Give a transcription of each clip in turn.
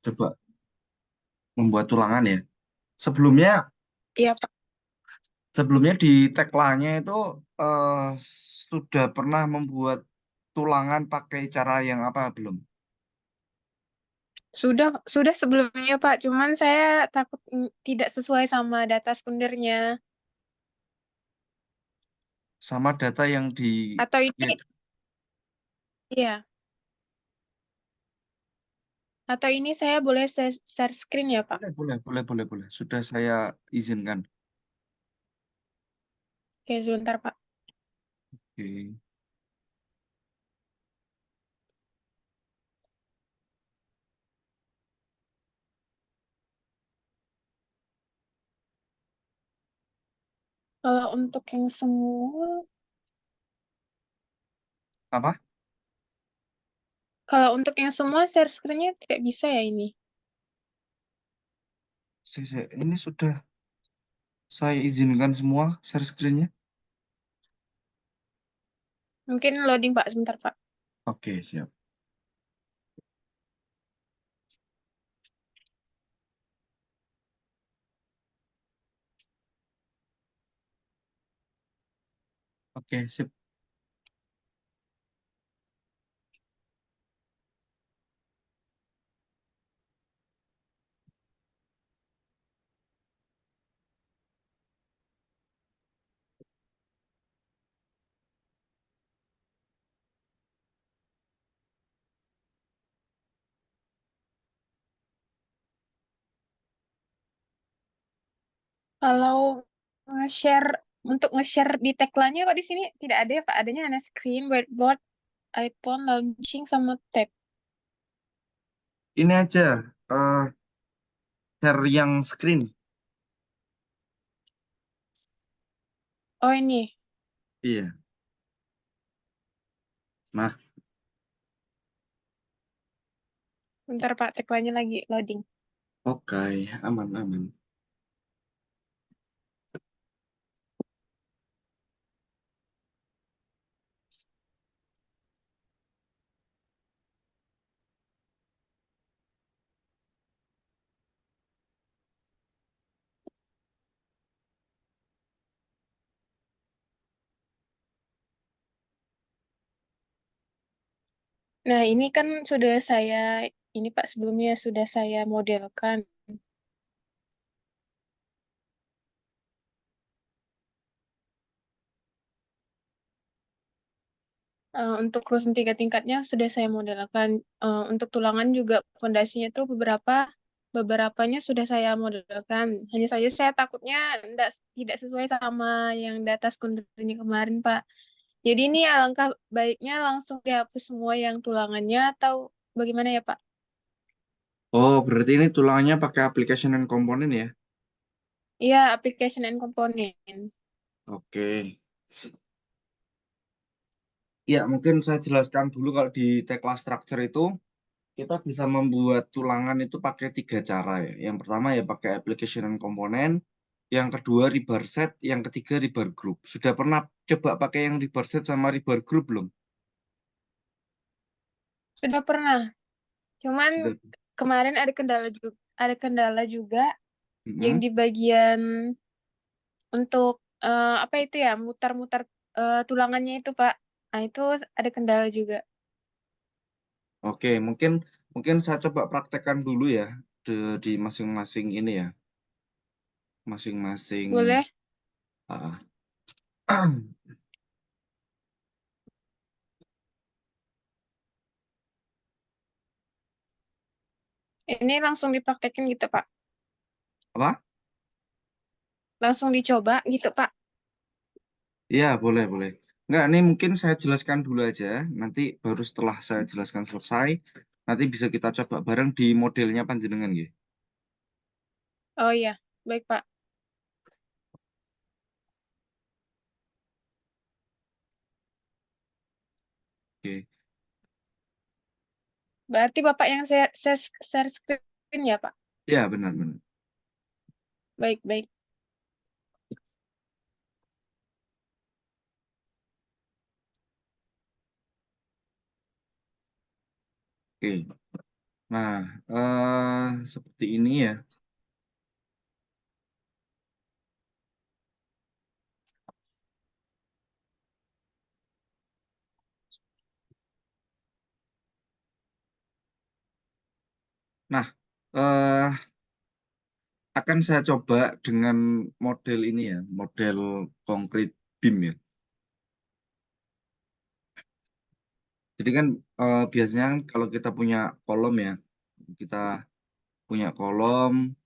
coba membuat tulangan ya. Sebelumnya Iya, Pak. sebelumnya di tagline-nya itu eh, sudah pernah membuat tulangan pakai cara yang apa belum? Sudah sebelumnya, Pak. Cuman saya takut tidak sesuai sama data sekundernya. Sama data yang di Atau scan. ini, iya. Atau ini saya boleh share screen ya, Pak? Boleh, boleh, boleh, boleh, boleh. Sudah saya izinkan. Oke, sebentar, Pak. Oke. Kalau untuk yang semua, Apa? kalau untuk yang semua share screen-nya tidak bisa ya ini. Ini sudah saya izinkan semua share screen-nya. Mungkin loading, Pak. Sebentar, Pak. Oke, siap. Oke, sip. Kalau nge-share, untuk nge-share di tagline-nya kok di sini tidak ada ya, Pak? Adanya hanya screen, whiteboard, iPhone, launching, sama tab. Ini aja, share yang screen. Oh, ini. Iya. Nah, Bentar, Pak. Tagline-nya lagi loading. oke, aman, aman. Nah, ini kan sudah saya, ini Pak sebelumnya sudah saya modelkan. Untuk rusun tiga tingkatnya sudah saya modelkan. Untuk tulangan juga fondasinya tuh beberapanya sudah saya modelkan. Hanya saja saya takutnya tidak sesuai sama yang data sekundernya kemarin, Pak. Jadi ini alangkah baiknya langsung dihapus semua yang tulangannya atau bagaimana ya, Pak? Oh, berarti ini tulangannya pakai application dan komponen ya? Iya, application and component. Oke. Ya, mungkin saya jelaskan dulu kalau di Tekla Structure itu kita bisa membuat tulangan itu pakai tiga cara ya. Yang pertama ya pakai application dan komponen, yang kedua rebar set, yang ketiga rebar group. Sudah pernah coba pakai yang rebar set sama rebar group belum? Sudah pernah. Cuman Sudah. kemarin ada kendala juga yang Mm-mm. di bagian untuk apa itu ya, mutar-mutar tulangannya itu, Pak. Nah, itu ada kendala juga. Oke, mungkin mungkin saya coba praktekkan dulu ya di masing-masing ini ya, masing-masing. Boleh? ah, Ini langsung dipraktekin gitu, Pak. apa? Langsung dicoba gitu, Pak. Iya, boleh, boleh. Enggak, ini mungkin saya jelaskan dulu aja. Nanti baru setelah saya jelaskan selesai, nanti bisa kita coba bareng di modelnya panjenengan ya. Oh iya, baik, Pak. Oke. Berarti Bapak yang share screen ya, Pak? Ya, benar-benar. Baik, baik. Oke. Nah, seperti ini ya. Nah, eh, akan saya coba dengan model ini ya, model concrete beam ya. Jadi kan biasanya kan kalau kita punya kolom ya, kita punya kolom,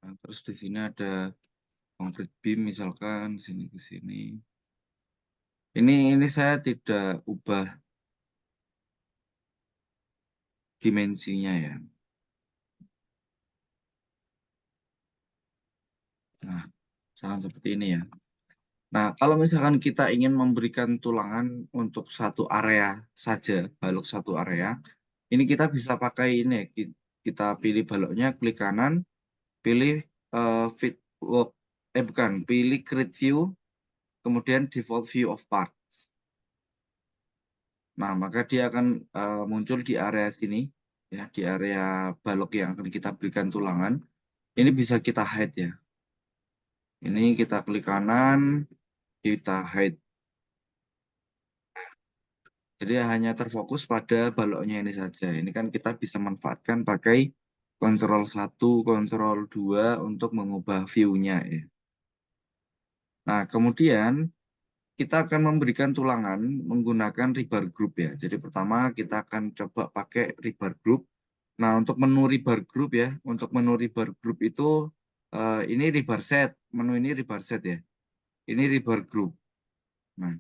nah, terus di sini ada concrete beam misalkan sini ke sini. Ini saya tidak ubah dimensinya ya. Nah, misalkan seperti ini ya. Nah, kalau misalkan kita ingin memberikan tulangan untuk satu area saja, balok satu area, ini kita bisa pakai ini ya. Kita pilih baloknya, klik kanan, pilih fit work, bukan, pilih create view, kemudian default view of parts. Nah, maka dia akan muncul di area sini, ya, di area balok yang akan kita berikan tulangan. Ini bisa kita hide ya. Ini kita klik kanan, kita hide. Jadi hanya terfokus pada baloknya ini saja. Ini kan kita bisa manfaatkan pakai Ctrl 1, Ctrl 2 untuk mengubah view-nya ya. Nah, kemudian kita akan memberikan tulangan menggunakan rebar group ya. Jadi pertama kita akan coba pakai rebar group. Nah, untuk menu rebar group ya, untuk menu rebar group itu ini rebar set, menu ini rebar set ya. Ini rebar group. Nah,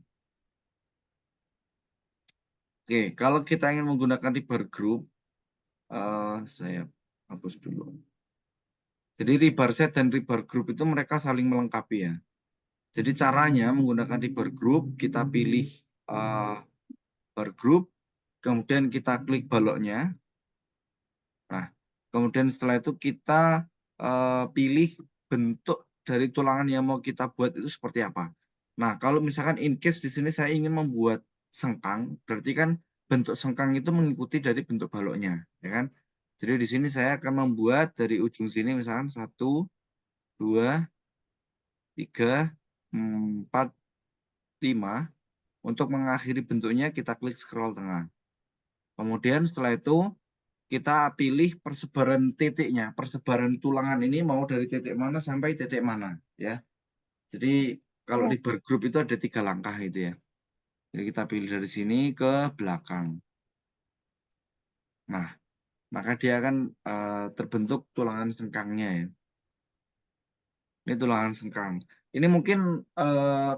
oke, kalau kita ingin menggunakan rebar group, saya hapus dulu. Jadi rebar set dan rebar group itu mereka saling melengkapi ya. Jadi caranya menggunakan rebar group, kita pilih bar group, kemudian kita klik baloknya. Nah, kemudian setelah itu kita pilih bentuk dari tulangan yang mau kita buat itu seperti apa. Nah, kalau misalkan in case di sini saya ingin membuat sengkang, berarti kan bentuk sengkang itu mengikuti dari bentuk baloknya, ya kan? Jadi di sini saya akan membuat dari ujung sini misalkan 1, 2, 3, 4, 5. Untuk mengakhiri bentuknya kita klik scroll tengah. Kemudian setelah itu kita pilih persebaran titiknya. Persebaran tulangan ini mau dari titik mana sampai titik mana ya. Jadi kalau Ya. di bar group itu ada 3 langkah itu ya. Jadi kita pilih dari sini ke belakang. Nah, maka dia akan terbentuk tulangan sengkangnya ya. Ini tulangan sengkang. Ini mungkin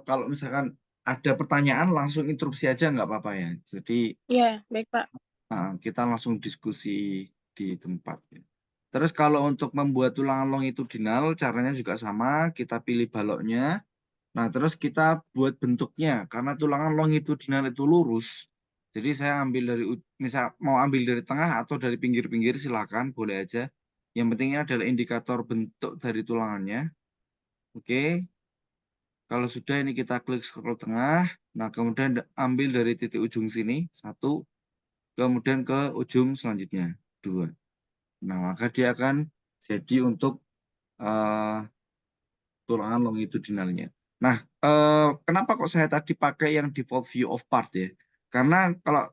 kalau misalkan ada pertanyaan langsung interupsi aja nggak apa-apa ya. Jadi Ya, baik Pak. kita langsung diskusi di tempat. Terus kalau untuk membuat tulangan longitudinal, caranya juga sama. Kita pilih baloknya. Nah, terus kita buat bentuknya. Karena tulangan longitudinal itu lurus. Jadi saya ambil dari, misal mau ambil dari tengah atau dari pinggir-pinggir, silakan, boleh aja. Yang pentingnya adalah indikator bentuk dari tulangannya. Oke. Kalau sudah ini kita klik scroll tengah. Nah, kemudian ambil dari titik ujung sini, 1. Kemudian ke ujung selanjutnya, 2. Nah, maka dia akan jadi untuk tulangan longitudinalnya. Nah, kenapa kok saya tadi pakai yang default view of part ya? Karena kalau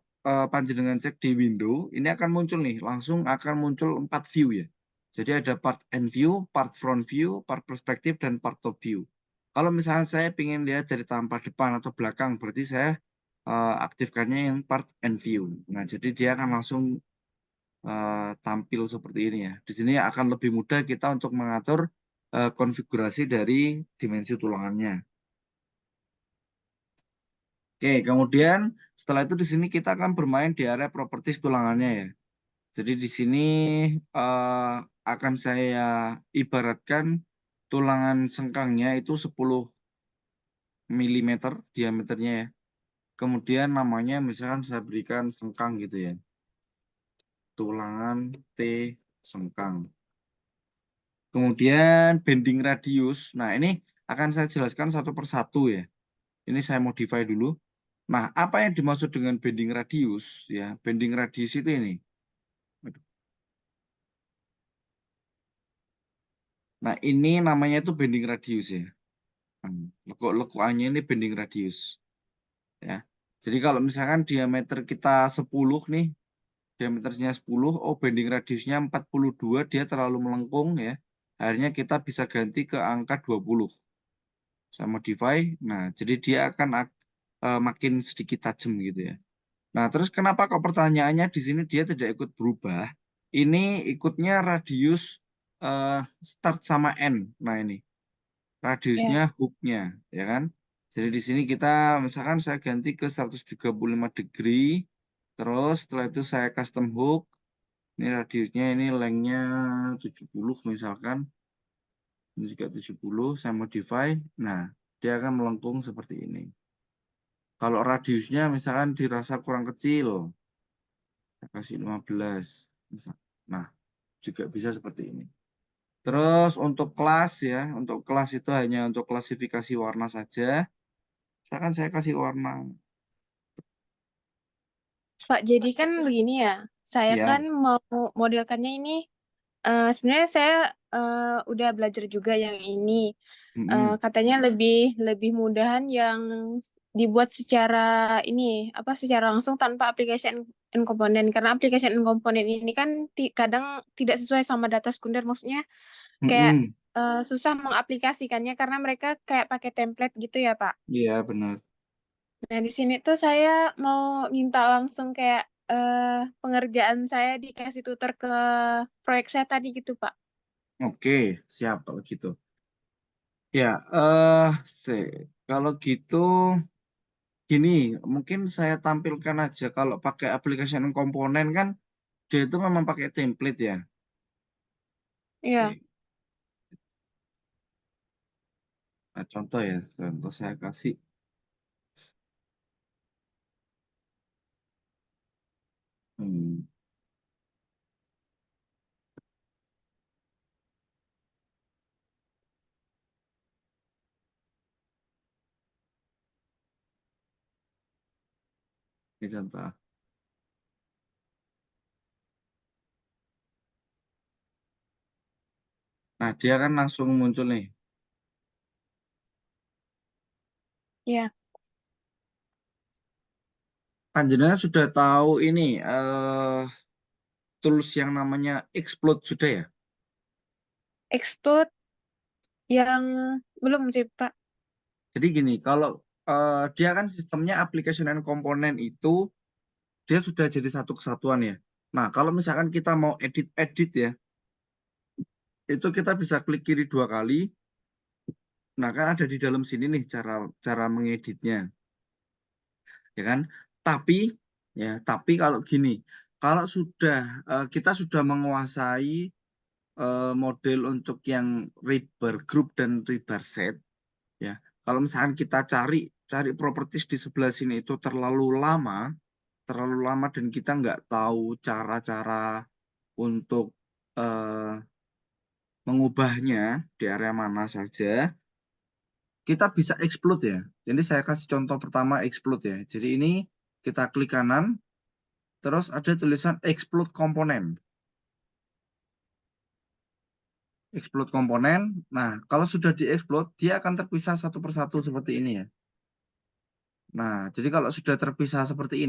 panjenengan cek di window, ini akan muncul nih, langsung akan muncul 4 view ya. Jadi ada part end view, part front view, part perspektif, dan part top view. Kalau misalnya saya ingin lihat dari tampak depan atau belakang, berarti saya aktifkannya yang part end view. Nah, jadi dia akan langsung tampil seperti ini ya. Di sini akan lebih mudah kita untuk mengatur konfigurasi dari dimensi tulangannya. Oke, kemudian setelah itu di sini kita akan bermain di area properties tulangannya ya. Jadi di sini eh, akan saya ibaratkan tulangan sengkangnya itu 10 mm diameternya ya. Kemudian namanya misalkan saya berikan sengkang gitu ya. Tulangan T sengkang. Kemudian bending radius. Nah, ini akan saya jelaskan satu persatu ya. Ini saya modify dulu. Nah, apa yang dimaksud dengan bending radius? Ya, bending radius itu ini. Nah, ini namanya itu bending radius ya. Lekuk-lekukannya ini bending radius. Ya. Jadi kalau misalkan diameter kita 10 nih, diameternya 10, oh bending radiusnya 42, dia terlalu melengkung ya. Akhirnya kita bisa ganti ke angka 20. Saya modify. Nah, jadi dia akan makin sedikit tajam gitu ya. Nah, terus kenapa kok pertanyaannya di sini dia tidak ikut berubah? Ini ikutnya radius start sama end. Nah, ini radiusnya Ya. hooknya, ya kan? Jadi di sini kita, misalkan saya ganti ke 135 degree, terus setelah itu saya custom hook, ini radiusnya, ini lengthnya 70 misalkan, ini juga 70, saya modify, nah dia akan melengkung seperti ini. Kalau radiusnya misalkan dirasa kurang kecil, saya kasih 15. Nah, juga bisa seperti ini. Terus untuk kelas ya, untuk kelas itu hanya untuk klasifikasi warna saja. Misalkan saya kasih warna. Pak, jadi kan begini ya. Saya Ya, kan mau modelkannya ini. Sebenarnya saya udah belajar juga yang ini. mm-mm, Katanya lebih lebih mudahan yang dibuat secara ini apa secara langsung tanpa application and component, karena application and component ini kan kadang tidak sesuai sama data sekunder, maksudnya kayak mm-mm. susah mengaplikasikannya karena mereka kayak pakai template gitu ya Pak. Iya benar. Nah di sini tuh saya mau minta langsung kayak pengerjaan saya dikasih tutor ke proyek saya tadi gitu Pak. Oke, siap kalau gitu. Ya, kalau gitu gini, mungkin saya tampilkan aja kalau pakai application komponen kan dia itu memang pakai template ya. Iya. Nah, contoh ya, contoh saya kasih. Hmm, ini contoh. Nah, dia kan langsung muncul nih. Iya. Panjenengan sudah tahu ini tools yang namanya Explode sudah ya? Explode yang belum sih Pak. Jadi gini, kalau dia kan sistemnya application and komponen itu dia sudah jadi satu kesatuan ya. Nah, kalau misalkan kita mau edit-edit ya, itu kita bisa klik kiri 2 kali. Nah, kan ada di dalam sini nih cara cara mengeditnya, ya kan? Tapi tapi kalau gini, kalau sudah kita sudah menguasai model untuk yang rebar group dan rebar set, ya. Kalau misalkan kita cari cari properties di sebelah sini itu terlalu lama dan kita nggak tahu cara-cara untuk eh, mengubahnya di area mana saja, kita bisa explode ya. Jadi saya kasih contoh pertama explode ya. Jadi ini kita klik kanan, terus ada tulisan explode komponen. Explode komponen. Nah, kalau sudah di-explode, dia akan terpisah satu persatu seperti ini ya. Nah, jadi kalau sudah terpisah seperti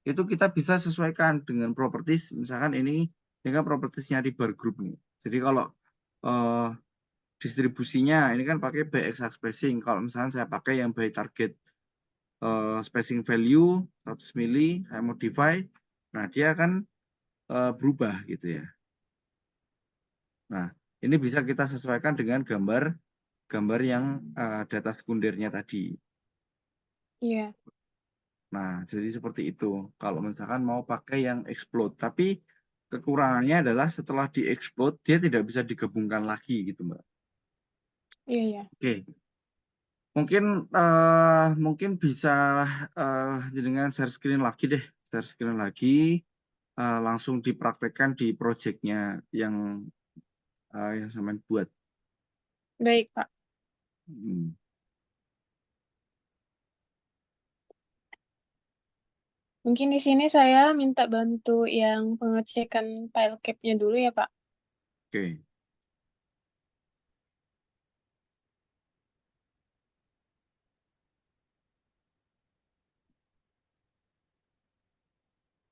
itu kita bisa sesuaikan dengan properties. Misalkan ini kan propertiesnya Rebar Group nih. Jadi kalau eh, distribusinya ini kan pakai by exact spacing. Kalau misalnya saya pakai yang by target spacing value 100 mili, saya modify. Nah, dia akan berubah gitu ya. Nah, ini bisa kita sesuaikan dengan gambar gambar yang data sekundernya tadi. Iya. Nah, jadi seperti itu. Kalau misalkan mau pakai yang explode, tapi kekurangannya adalah setelah di-explode dia tidak bisa digabungkan lagi gitu, Mbak. Iya, iya. Oke, mungkin mungkin bisa dengan share screen lagi deh, share screen lagi, langsung dipraktekkan di projectnya yang yang sampean buat. Baik Pak. Hmm. Mungkin di sini saya minta bantu yang pengecekan file cap-nya dulu ya, Pak. Oke.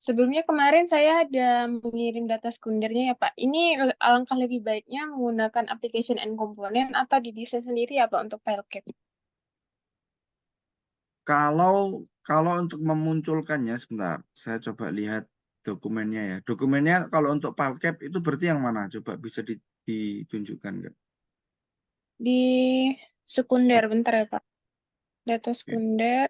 Sebelumnya kemarin saya ada mengirim data sekundernya ya, Pak. Ini alangkah lebih baiknya menggunakan application and component atau didesain sendiri ya, Pak, untuk file cap. Kalau kalau untuk memunculkannya sebentar, saya coba lihat dokumennya ya. Dokumennya kalau untuk PALCAP itu berarti yang mana? Coba bisa ditunjukkan nggak? Di sekunder, bentar ya, Pak. Data Oke. sekunder.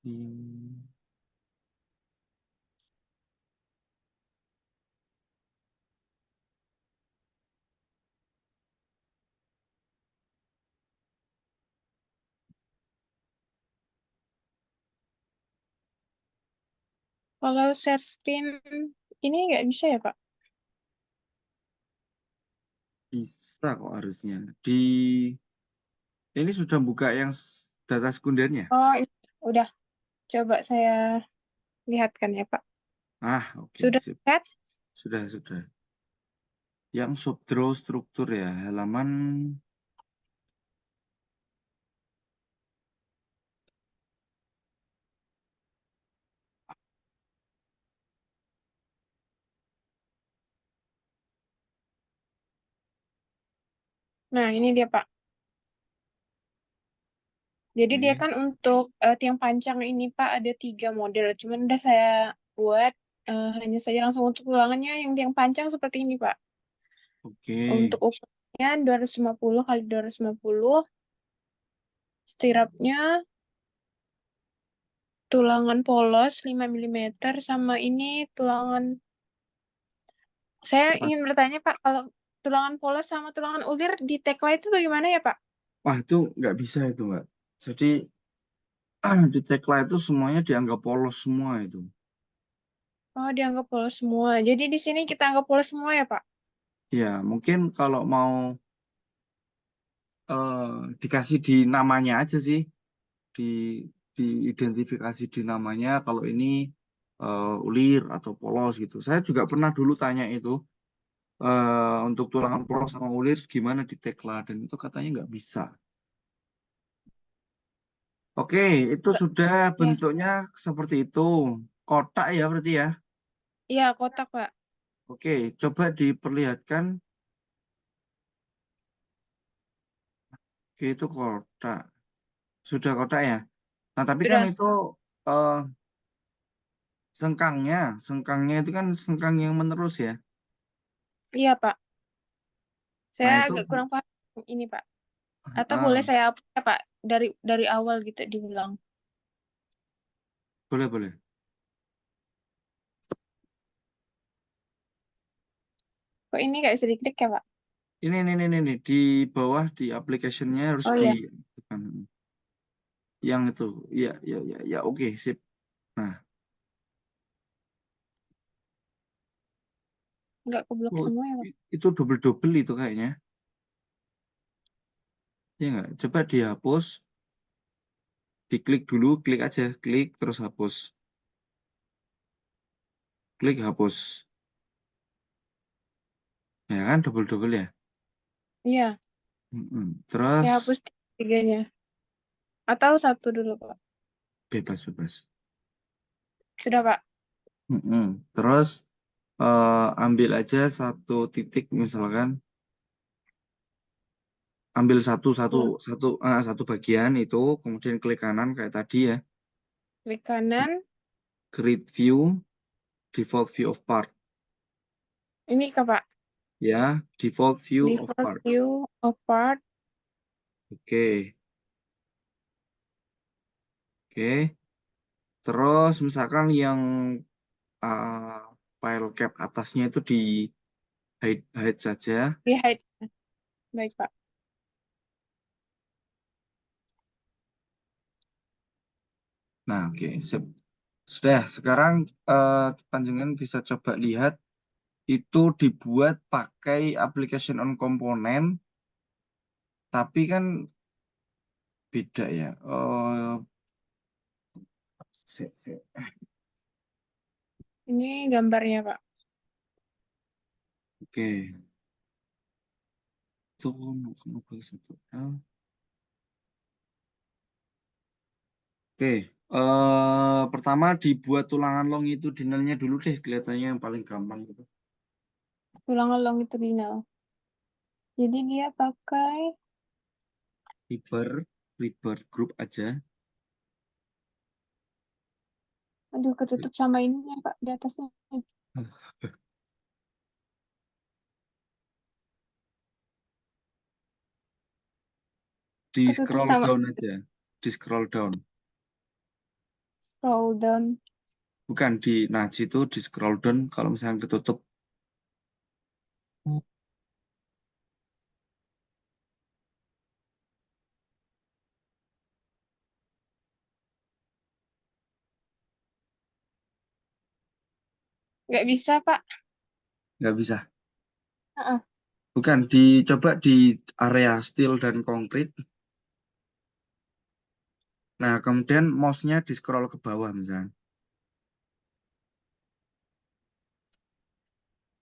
Hmm, Kalau share screen ini nggak bisa ya, Pak? bisa kok harusnya. Ini sudah buka yang data sekundernya. Oh, udah. Coba saya lihatkan ya, Pak. Ah, oke, Sudah sip. lihat? Sudah. Yang subdraw struktur ya, halaman. Nah, ini dia, Pak. Jadi dia Oke, kan untuk tiang pancang ini, Pak, ada 3 model. Cuman udah saya buat hanya saja langsung untuk ulangannya yang tiang pancang seperti ini, Pak. oke. Untuk ukurannya 250 kali 250, stirupnya tulangan polos 5 mm sama ini tulangan. Saya ingin bertanya, Pak, kalau tulangan polos sama tulangan ulir di tekla itu bagaimana ya, Pak? Wah, itu nggak bisa itu, Mbak. Jadi di Tekla itu semuanya dianggap polos semua itu. Oh, dianggap polos semua. Jadi di sini kita anggap polos semua ya, Pak? Ya, mungkin kalau mau dikasih di namanya aja sih, di diidentifikasi di namanya kalau ini ulir atau polos gitu. Saya juga pernah dulu tanya itu untuk tulangan polos sama ulir gimana di Tekla dan itu katanya nggak bisa. Oke, itu Enggak. sudah Ya. bentuknya seperti itu. Kotak ya berarti ya. Iya, kotak, Pak. Oke, coba diperlihatkan. Oke, itu kotak. Sudah kotak ya. Nah, tapi kan Sudah. itu eh, sengkangnya itu kan sengkang yang menerus ya. Iya, Pak. Saya Nah, itu agak kurang paham ini, Pak. Atau boleh ah, saya hapus ya, Pak? Dari awal gitu diulang. boleh. Kok ini nggak bisa diklik ya, Pak? Ini di bawah di application-nya harus Oh di iya, yang itu. Ya, oke, sip. Nah, nggak keblok oh, semua ya, Pak? itu double-double itu kayaknya. Ya nggak? Coba dihapus, diklik dulu, klik aja, klik terus hapus. Klik hapus. Ya kan double-double ya. Iya, saya Terus hapus 3-nya. Atau satu dulu, Pak. bebas. Sudah, Pak. Terus ambil aja satu titik misalkan, ambil Tuh, satu bagian itu, kemudian klik kanan kayak tadi ya, klik kanan. grid view, default view of part Ini ke Pak. ya, default view of Default part. view of part. Oke, oke. Terus misalkan yang file cap atasnya itu di hide saja. Di hide. Baik, Pak. Nah, oke, sip. Sudah, sekarang panjenengan bisa coba lihat itu dibuat pakai application on component Tapi kan beda ya. Se- se- Ini gambarnya, Pak. Oke, itu Novel 1L. Oke, pertama dibuat tulangan longitudinalnya dulu deh, kelihatannya yang paling gampang gitu. Tulangan longitudinal. Jadi dia pakai, Riber group aja. aduh ketutup sama ini ya, Pak, di atasnya. Di Ketutup scroll sama down aja, di scroll down. scroll down. Bukan di Naji itu di scroll down kalau misalnya ketutup. Nggak bisa, Pak. Nggak bisa. Heeh. Bukan, dicoba di area steel dan konkrit. Nah, kemudian mouse-nya di scroll ke bawah misalnya.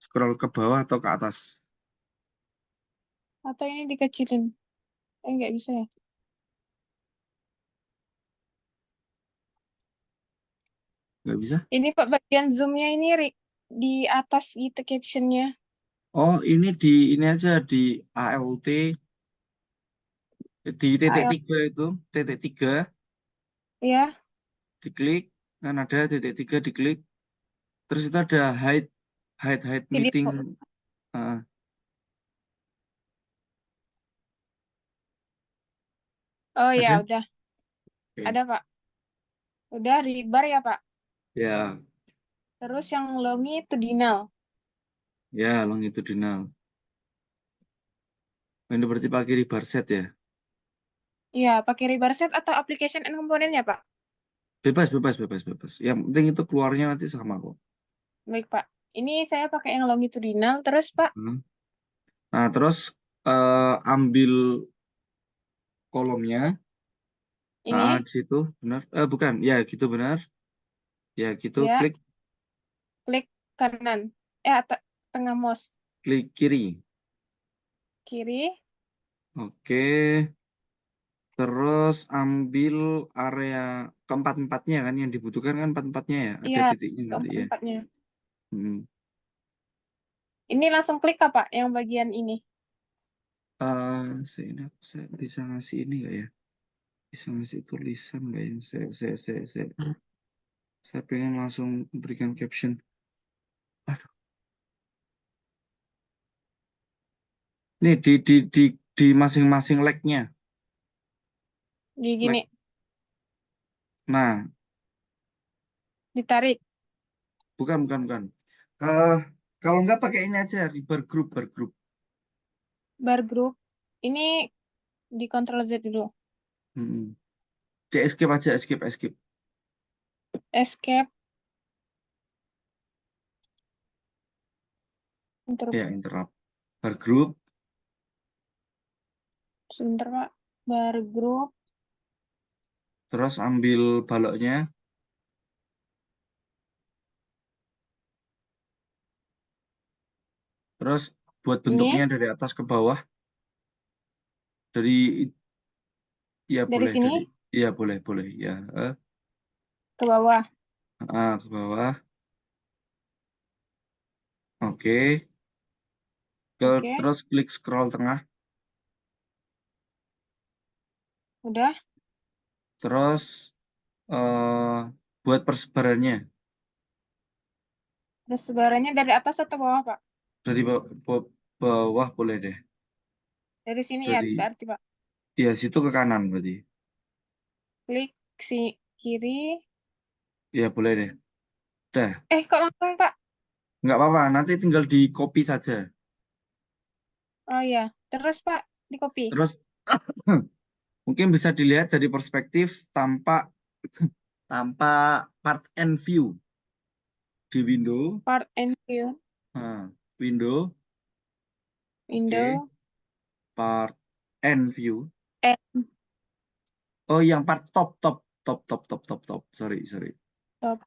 Scroll ke bawah atau ke atas. Atau ini dikecilin. Nggak bisa ya. Nggak bisa. Ini Pak, bagian zoomnya ini di atas gitu captionnya. Oh, ini aja di ALT, di titik Ayo, tiga itu, titik tiga, ya. diklik, kan ada titik tiga, diklik. Terus itu ada hide meeting. Video. Ah, Oh ya, ada? udah. Oke. Ada, Pak. Udah rebar ya, Pak. Ya, Terus yang longitudinal. ya longitudinal. Ini berarti pakai rebar set ya. Iya, pakai rebar set atau application and component-nya, Pak? Bebas. Yang penting itu keluarnya nanti sama kok. Baik, Pak. Ini saya pakai yang longitudinal. Terus, Pak, Hmm. Nah, terus ambil kolomnya. Nah, ini di situ benar. Bukan, ya gitu benar. Ya gitu, ya klik, klik kanan. Tengah mouse. klik kiri. Kiri. Oke, terus ambil area keempat-empatnya kan yang dibutuhkan kan empat-empatnya ya. Ada Iya, titiknya nanti ya. keempat-empatnya. Hmm. Ini langsung klik apa? Yang bagian ini. Ini saya bisa ngasih ini nggak ya? Bisa ngasih tulisan nggak ya? Saya pengen langsung berikan caption. Aduh, nih di masing-masing leg-nya. Jadi gini, Leg. Nah, ditarik. bukan. Kalau nggak pakai ini aja, bar group. Bar group. Ini di Ctrl Z dulu. Hmm. Escape aja, escape. Escape. Ya, interrupt. Bar group, Sebentar, Pak. Bar group. terus ambil baloknya, terus buat bentuknya Ini dari atas ke bawah, dari ya dari boleh sini dari ya boleh ya, ke bawah. ke bawah. Oke, Oke, terus klik scroll tengah, udah. terus eh buat persebarannya Terus sebarannya dari atas atau bawah, Pak? dari bawah boleh deh, Dari sini ya, dari berarti, Pak. ya situ ke kanan berarti, Klik kiri. ya boleh deh. Dah, Kok langsung, Pak? nggak apa-apa, nanti tinggal di copy saja. Oh iya. Terus, Pak, di copy. Terus mungkin bisa dilihat dari perspektif tanpa tanpa part and view di window. Part and view. Nah, window, oke, Window. part. End view. Eh, Oh, yang part top. Sorry. top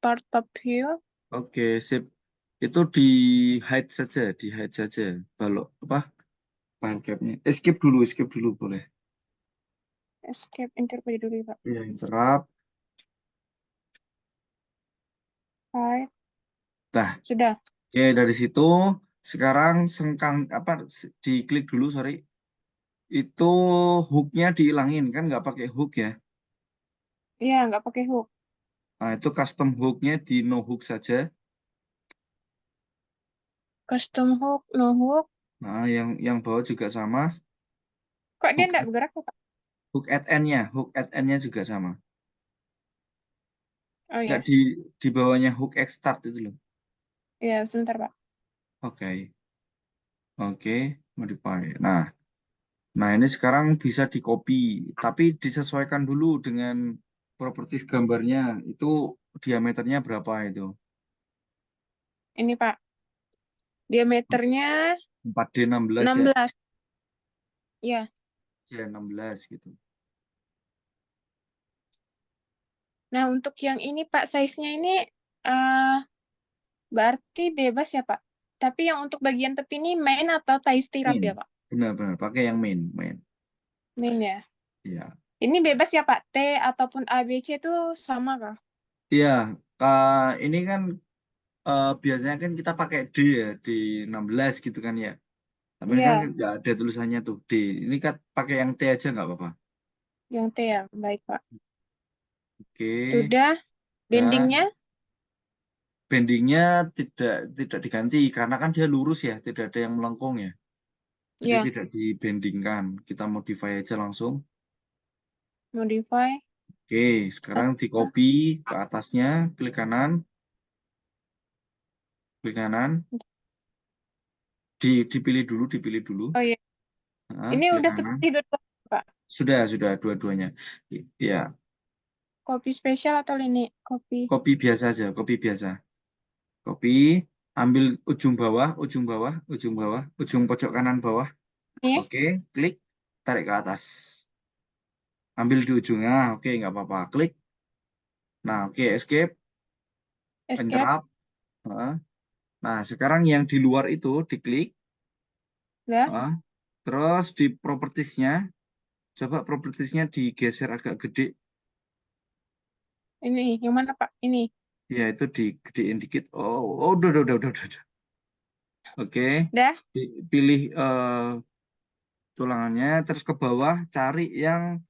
part top view. Oke, sip. Itu di hide saja. Balok apa? File capnya. Escape dulu boleh. Escape interpret dulu Pak. Ya, interrupt. Hide. Nah, Sudah. oke dari situ sekarang sengkang apa diklik dulu, sorry. Itu hooknya dihilangin kan nggak pakai hook ya. Iya, nggak pakai hook. Nah, itu custom hooknya di no hook saja. Custom hook, no hook. Nah, yang bawah juga sama. Kok dia Hook nggak at, bergerak ya, Pak? hook at end-nya juga sama. Oh Nggak ya. di bawahnya hook X start itu loh. Iya, sebentar, Pak. Oke, oke, modify. Nah, ini sekarang bisa di copy, tapi disesuaikan dulu dengan properties gambarnya. Itu diameternya berapa itu? Ini, Pak. Diameternya 4D16 ya? 16. Ya. Ya, 16 gitu. Nah, untuk yang ini, Pak, size-nya ini eh berarti bebas ya, Pak? Tapi yang untuk bagian tepi ini main atau tie stirrup Main. ya, Pak? Benar-benar pakai yang main. Main ya. Iya. Ini bebas ya, Pak? T ataupun A, B, C itu sama kah? Iya, ini kan biasanya kan kita pakai D ya, di 16 gitu kan ya. Tapi ini kan Iya, nggak ada tulisannya tuh D. Ini kan pakai yang T aja nggak apa-apa. yang T ya. Baik, Pak. Oke. Sudah. Ya, Bendingnya? bendingnya tidak diganti karena kan dia lurus ya, tidak ada yang melengkung ya. Jadi Ya. tidak dibendingkan. Kita modify aja langsung. Modify. Oke, sekarang di copy ke atasnya, klik kanan, dipilih dulu. Oh iya. Nah, Ini klik udah kanan. terpilih dua, Pak. Sudah dua-duanya. Ya, Kopi spesial atau ini? Kopi. copy biasa aja, copy biasa. Copy, ambil ujung bawah, ujung pojok kanan bawah. Ini. Oke, klik, tarik ke atas. Ambil di ujungnya, oke, nggak apa-apa. Klik. Nah, oke, escape, Escape. interrupt. Heeh. Nah, sekarang yang di luar itu diklik. Udah. Heeh. Terus di propertiesnya, coba propertiesnya digeser agak gede. Ini. Yang mana, Pak? Ini. Ya, itu digedein dikit. Oh, udah. Oke, Udah. pilih tulangannya, terus ke bawah cari yang,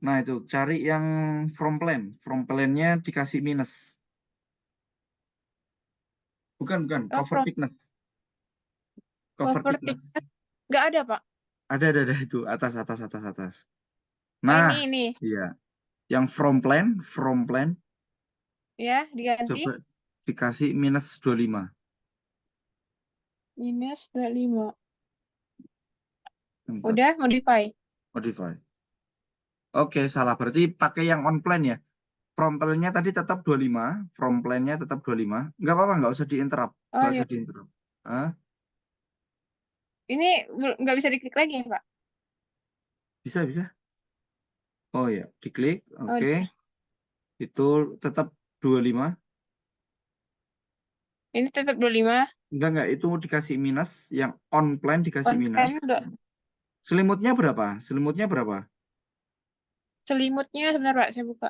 nah itu cari yang from plane-nya dikasih minus. Bukan, Oh, from cover property. thickness. Nggak ada, Pak. Ada itu atas. Oh, Nah, ini. iya, yang from plane, Ya, diganti. coba dikasih minus 25. Minus 25. Bentar, Udah, modify. modify. Oke, salah. Berarti pakai yang on plane ya. From plane-nya tadi tetap 25, from plane-nya tetap 25. Nggak apa-apa, nggak usah diinterrupt. Oh, Nggak iya. usah diinterrupt. Hah? Ini nggak bisa diklik lagi ya, Pak? Bisa. Oh ya, diklik. Oh, Oke. Itu tetap 25. ini tetap 25. Enggak. Itu dikasih minus. Yang on plane dikasih On minus. plan udah. Selimutnya berapa? Selimutnya, sebentar, Pak. Saya buka.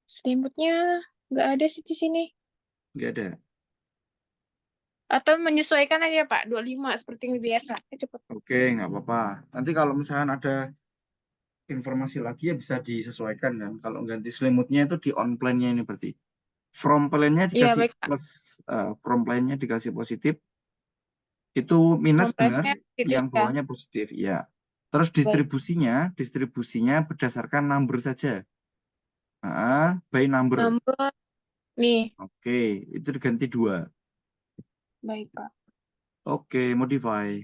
Selimutnya nggak ada sih di sini. Nggak ada. Atau menyesuaikan aja, Pak. 25 seperti yang biasa. Cepet. Oke, nggak apa-apa. Nanti kalau misalkan ada informasi lagi ya bisa disesuaikan kan. Kalau ganti selimutnya itu di on plane-nya ini berarti. From plane-nya Iya, dikasih baik, Pak. plus, from plane-nya dikasih positif. Itu minus benar, Komplainnya gitu yang ya. bawahnya positif. Ya. Terus Baik. distribusinya berdasarkan number saja. By number. Number. Nih. Oke, itu diganti 2. Baik, Pak. Oke, modify.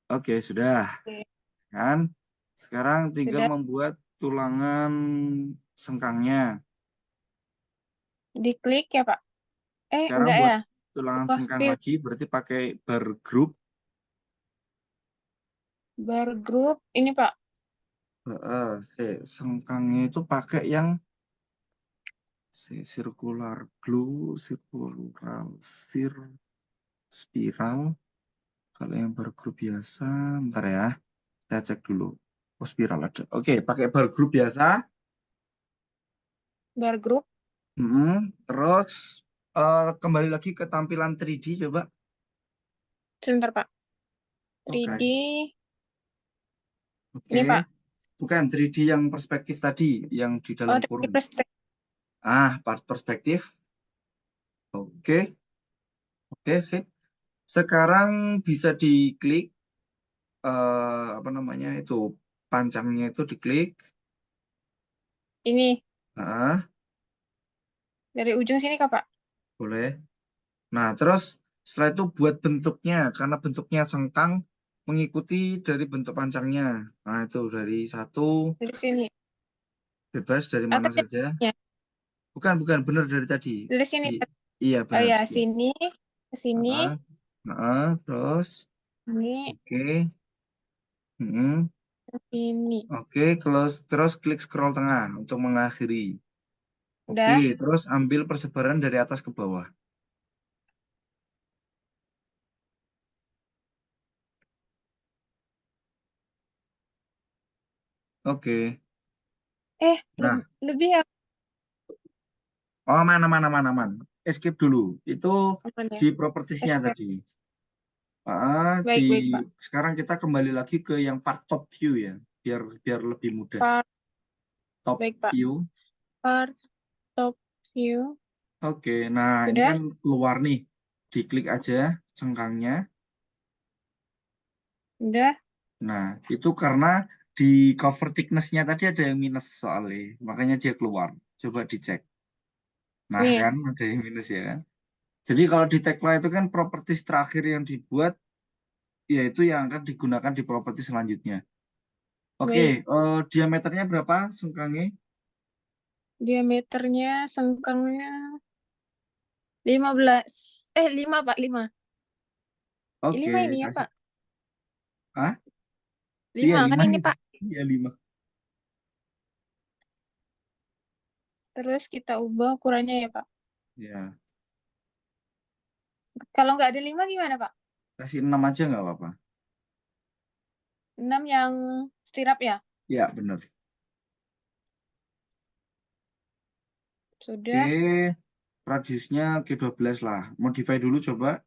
Oke, sudah. Oke. Kan? Sekarang tinggal Sudah membuat tulangan sengkangnya. diklik ya, Pak. Sekarang Enggak buat ya. tulangan Wah, sengkang view. lagi, berarti pakai bar group. Bar group ini Pak. Sengkangnya itu pakai yang circular glue, circular spiral. Kalau yang bar group biasa, bentar ya, saya cek dulu. Oh, spiral ada. Oke, pakai bar group biasa. Bar group. Terus kembali lagi ke tampilan 3D coba. Sebentar Pak. Oke, 3D. oke. Ini Pak. Bukan 3D yang perspektif tadi, yang di Oh, dalam dari kurung. perspektif. Part perspektif. Oke, oke, sip. Sekarang bisa diklik, apa namanya itu, pancangnya itu diklik. Ini Ah, dari ujung sini Kak Pak. boleh. Nah, terus setelah itu buat bentuknya, karena bentuknya sengkang, mengikuti dari bentuk pancangnya. Nah, itu dari satu, Dari sini. bebas dari Atau mana dari saja. sini ya? Bukan, bukan, benar dari tadi. Dari sini. I- iya, Oh benar. ya, Iya. sini. Ke sini. Ah, terus, Ini. oke. Mm-mm. Ini. Oke, terus klik scroll tengah untuk mengakhiri. Oke, Udah. terus ambil persebaran dari atas ke bawah. Oke. Nah, Lebih ya. oh mana mana mana mana. Escape dulu. Itu Aman ya. di propertiesnya Escape. tadi. Baik, baik Pak. Sekarang kita kembali lagi ke yang part top view ya, biar biar lebih mudah. Part. Top Baik Pak. view. Part top view. Oke, nah ini Sudah. kan keluar nih. Diklik aja sengkangnya. Udah. Nah, itu karena di cover thickness-nya tadi ada yang minus soalnya, makanya dia keluar. Coba dicek. Nah, Nih. kan ada yang minus ya kan. Jadi kalau di Tekla itu kan properties terakhir yang dibuat, yaitu yang akan digunakan di properti selanjutnya. Oke, Baik. diameternya berapa sengkangnya? Diameternya sengkangnya 15. 5 Pak. 5. Oke, 5 ini ya kasih. Pak. Ah, iya 5 kan 5 ini ini. Pak. Iya 5. Terus kita ubah ukurannya ya Pak. Ya, Kalau nggak ada 5 gimana Pak? kasih 6 aja nggak apa-apa. 6 yang stirap ya? Ya, benar. Sudah. Oke, radiusnya G12 lah. Modify dulu coba.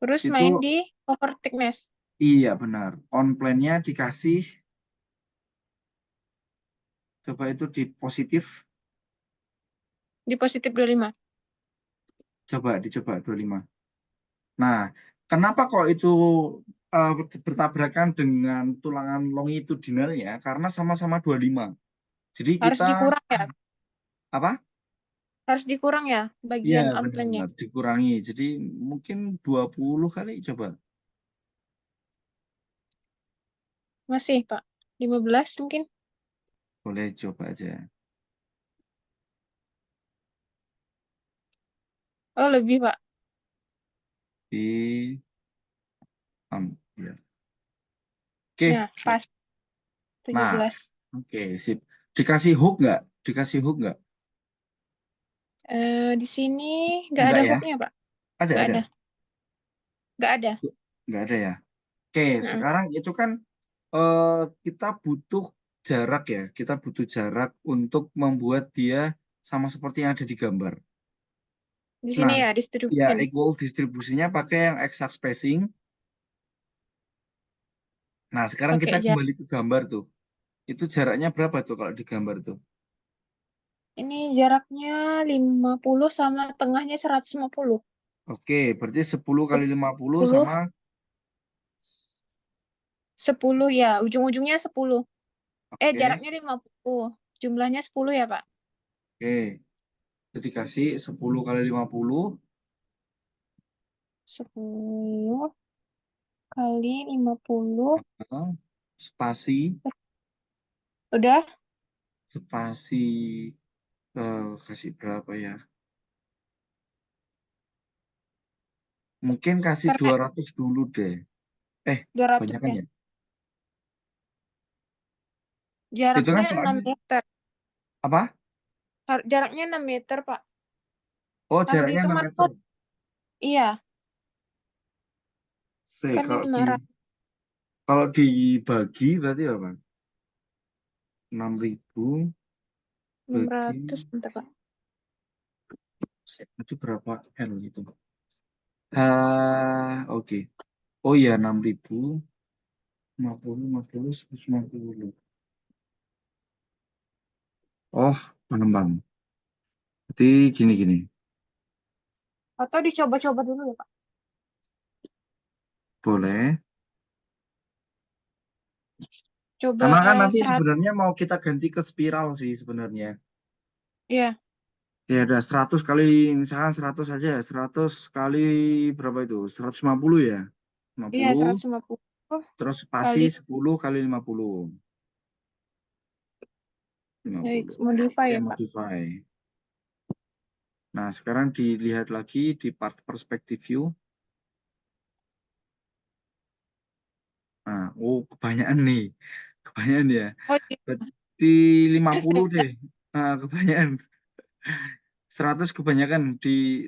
Terus Itu main di over thickness. iya benar. On plan-nya dikasih, coba itu di positif. Di positif 25. Dicoba 25. Nah, kenapa kok itu eh, bertabrakan dengan tulangan longitudinalnya? Karena sama-sama 25. Jadi Harus kita dikurang ya? apa? Harus dikurang ya Iya, bagian on plan-nya. benar, dikurangi. Jadi mungkin 20 kali coba. Masih Pak. 15 mungkin. Boleh coba aja. Oh lebih Pak. Di ya. Oke, Nah sip. pas Nah, 17. oke, sip. Dikasih hook nggak? Dikasih hook nggak? Di sini nggak Enggak ada ya? hooknya Pak. Nggak Ada. ada. Nggak ada. Nggak ada ya? Oke, Heeh. sekarang itu kan eh, kita butuh jarak ya. Kita butuh jarak untuk membuat dia sama seperti yang ada di gambar. Di sini Nah, ya ya distribusi nih. equal distribusinya pakai yang exact spacing. Nah, sekarang Pakai kita jar. kembali ke gambar tuh. Itu jaraknya berapa tuh kalau di gambar tuh? Ini jaraknya 50 sama tengahnya 150. Oke, berarti 10 kali 50 10, sama 10 ya. Ujung-ujungnya 10. oke. Jaraknya 50. Jumlahnya 10 ya Pak. Oke, jadi kasih 10 kali 50 10 kali 50. eh, spasi Udah? spasi kasih berapa ya? Mungkin kasih Karena 200 dulu deh. 200 Kebanyakan ya. ya. Itu kan Jaraknya 6 soalnya meter. apa? Jaraknya 6 meter, Pak. Oh, Harus jaraknya itu 6 mana? meter. Iya, Sih, kan kalau 500. dibagi berarti apa? 6.000 bagi 600 bentar, Pak. itu berapa L gitu. Oke. Oh iya, 6.000, 50, 50, 150. Oh, paham. Berarti gini-gini. Atau dicoba-coba dulu ya, Pak. Boleh. Coba Karena kan nanti 100. sebenarnya mau kita ganti ke spiral sih sebenarnya. Iya, Ya ada 100 kali, misalkan 100 aja. 100 kali berapa itu? 150 ya? iya 50. 150 Terus spasi kali 10 kali 50. 50. modify Oke, ya, Pak. modify. Nah, sekarang dilihat lagi di part perspective view. Nah, oh kebanyakan nih. Kebanyakan ya. Oh, iya. Berarti 50 deh. Nah, kebanyakan. 100 kebanyakan.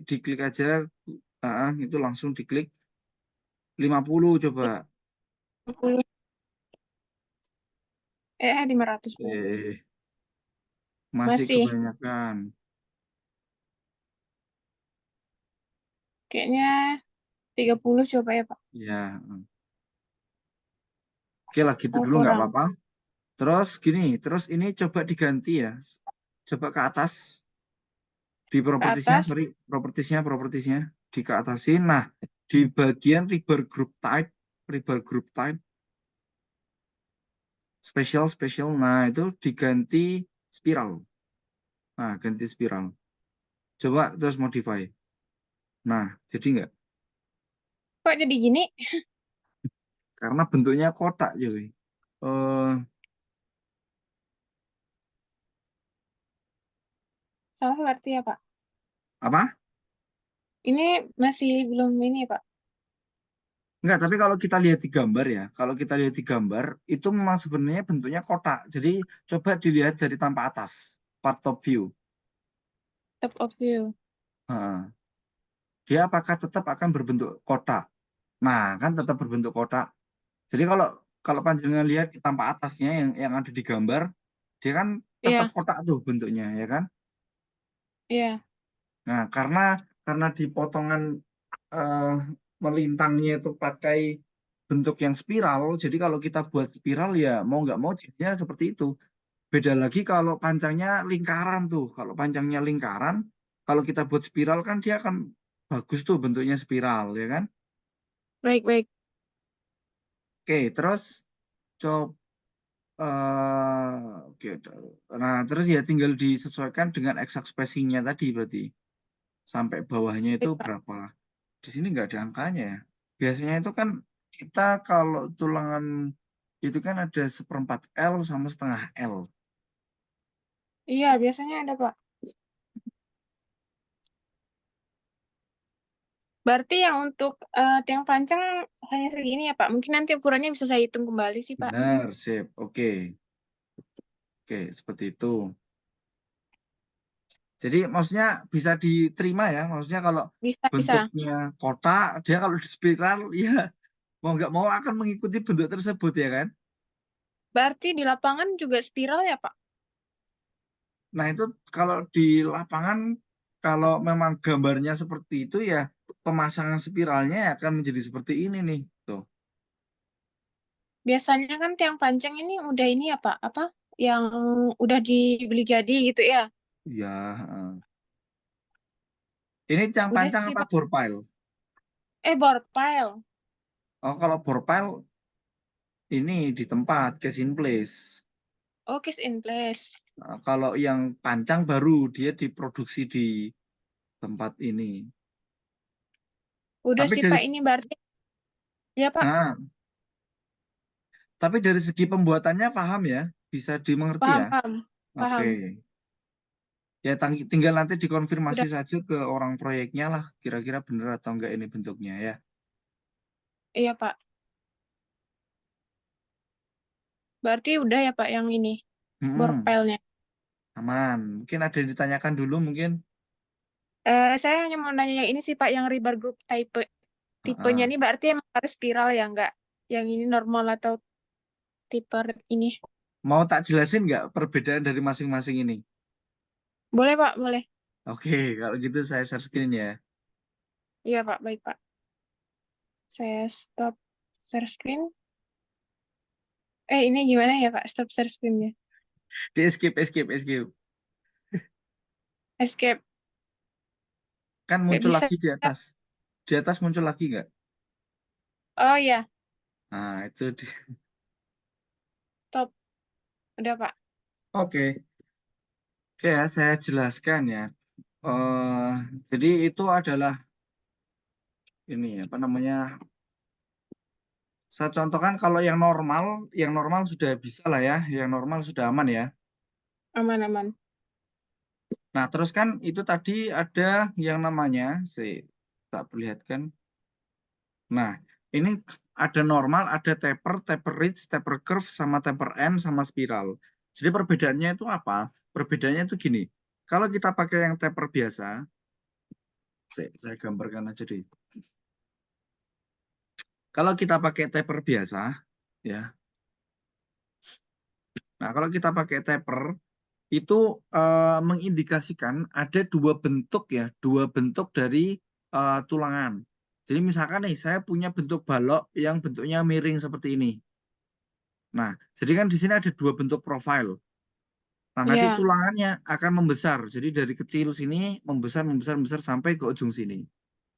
Diklik aja. Itu langsung diklik. 50 coba. 50. 500 berarti. Eh, masih Masih. kebanyakan. Kayaknya 30 coba ya, Pak. Ya. Oke lah, gitu Oh, dulu nggak kurang. apa-apa. Terus gini, terus ini coba diganti ya. Coba ke atas. Di Ke propertiesnya, atas. sorry, propertiesnya di keatasin. Nah, di bagian river group type, special. Nah, itu diganti spiral. Nah, ganti spiral. Coba terus modify. Nah, jadi nggak? Kok jadi gini? Karena bentuknya kotak, jadi. Eh, Salah berarti ya, Pak. apa? Ini masih belum ini, Pak. Enggak, tapi kalau kita lihat di gambar ya, kalau kita lihat di gambar, itu memang sebenarnya bentuknya kotak. Jadi coba dilihat dari tanpa atas, part top view. Top of view. Nah, dia apakah tetap akan berbentuk kotak? Nah, kan tetap berbentuk kotak. Jadi kalau kalau panjenengan lihat di tampak atasnya yang ada di gambar, dia kan tetap Iya, kotak tuh bentuknya, ya kan? iya. Nah, karena di potongan eh, melintangnya itu pakai bentuk yang spiral, jadi kalau kita buat spiral ya mau nggak mau jadinya seperti itu. Beda lagi kalau panjangnya lingkaran tuh. Kalau panjangnya lingkaran, kalau kita buat spiral kan dia akan bagus tuh bentuknya spiral, ya kan? Baik, baik. Oke, terus coba oke. Nah, terus ya tinggal disesuaikan dengan exact spacing-nya tadi berarti. Sampai bawahnya itu Baik, Pak. berapa? Di sini nggak ada angkanya ya. Biasanya itu kan kita kalau tulangan itu kan ada 1/4 L sama setengah L. Iya, biasanya ada, Pak. Berarti yang untuk tiang panjang hanya segini ya, Pak. Mungkin nanti ukurannya bisa saya hitung kembali sih, Pak. Benar, sip. Oke. Oke, seperti itu. Jadi maksudnya bisa diterima ya. Maksudnya kalau Bisa, bisa. bentuknya kotak, dia kalau di spiral ya mau nggak mau akan mengikuti bentuk tersebut ya kan. Berarti di lapangan juga spiral ya, Pak? Nah, itu kalau di lapangan, kalau memang gambarnya seperti itu ya, pemasangan spiralnya akan menjadi seperti ini nih. Tuh. Biasanya kan tiang panjang ini udah ini ya, Pak? Apa? Yang udah dibeli jadi gitu ya? Ya, ini yang Udah panjang sih, apa Pak. bore pile? Bor pile. Oh, kalau bore pile ini di tempat, case in place. Oh, case in place. Nah, kalau yang panjang baru dia diproduksi di tempat ini. Udah Tapi sih, dari Pak. Ini berarti. Ya, Pak. ah, tapi dari segi pembuatannya paham ya, bisa dimengerti Paham, ya. paham. Oke. Paham. Ya tinggal nanti dikonfirmasi Udah, saja ke orang proyeknya lah, kira-kira bener atau enggak ini bentuknya ya. iya Pak. Berarti udah ya Pak yang ini, Mm-mm, borpelnya. aman. Mungkin ada yang ditanyakan dulu mungkin. Saya hanya mau nanya yang ini sih Pak, yang rebar group type. Tipenya Heeh. ini berarti emang harus spiral ya, nggak? Yang ini normal atau tipe ini? Mau tak jelasin nggak perbedaan dari masing-masing ini? Boleh Pak, boleh. Oke, kalau gitu saya share screen ya. Iya Pak, baik Pak. Saya stop share screen. Ini gimana ya Pak, stop share screen-nya? Di escape, escape, escape. Escape. Kan Nggak muncul bisa. lagi di atas. Di atas muncul lagi nggak? Oh iya, Nah, itu di... stop. Udah Pak. Oke. Oke ya, saya jelaskan ya. eh jadi itu adalah ini apa namanya? Saya contohkan kalau yang normal sudah bisa lah ya, yang normal sudah aman ya. Aman-aman. Nah, terus kan itu tadi ada yang namanya, saya tak perlihatkan. Nah, ini ada normal, ada taper, taper ridge, taper curve, sama taper end, sama spiral. Jadi perbedaannya itu apa? Perbedaannya itu gini. Kalau kita pakai yang taper biasa, saya gambarkan aja deh. Kalau kita pakai taper biasa, ya. Nah, kalau kita pakai taper, itu mengindikasikan ada dua bentuk dari tulangan. Jadi misalkan nih, saya punya bentuk balok yang bentuknya miring seperti ini. Nah, jadi kan di sini ada dua bentuk profil. Nah, nanti Iya. tulangannya akan membesar. Jadi dari kecil sini membesar, membesar, membesar sampai ke ujung sini.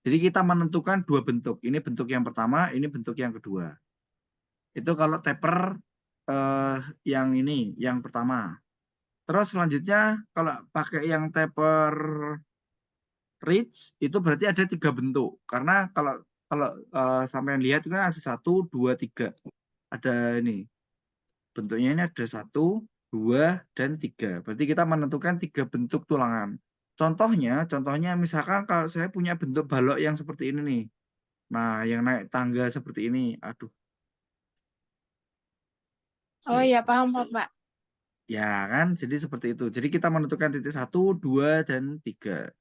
Jadi kita menentukan dua bentuk. Ini bentuk yang pertama, ini bentuk yang kedua. Itu kalau taper eh, yang ini, yang pertama. Terus selanjutnya kalau pakai yang taper ridge itu berarti ada tiga bentuk. Karena kalau kalau sampai lihat itu kan ada satu, dua, tiga. Ada ini bentuknya ini ada satu, dua, dan tiga. Berarti kita menentukan tiga bentuk tulangan. Contohnya misalkan kalau saya punya bentuk balok yang seperti ini nih. Nah, yang naik tangga seperti ini. Aduh, Oh sih. iya, paham Pak. Ya kan, jadi seperti itu. Jadi kita menentukan titik satu, dua, dan tiga.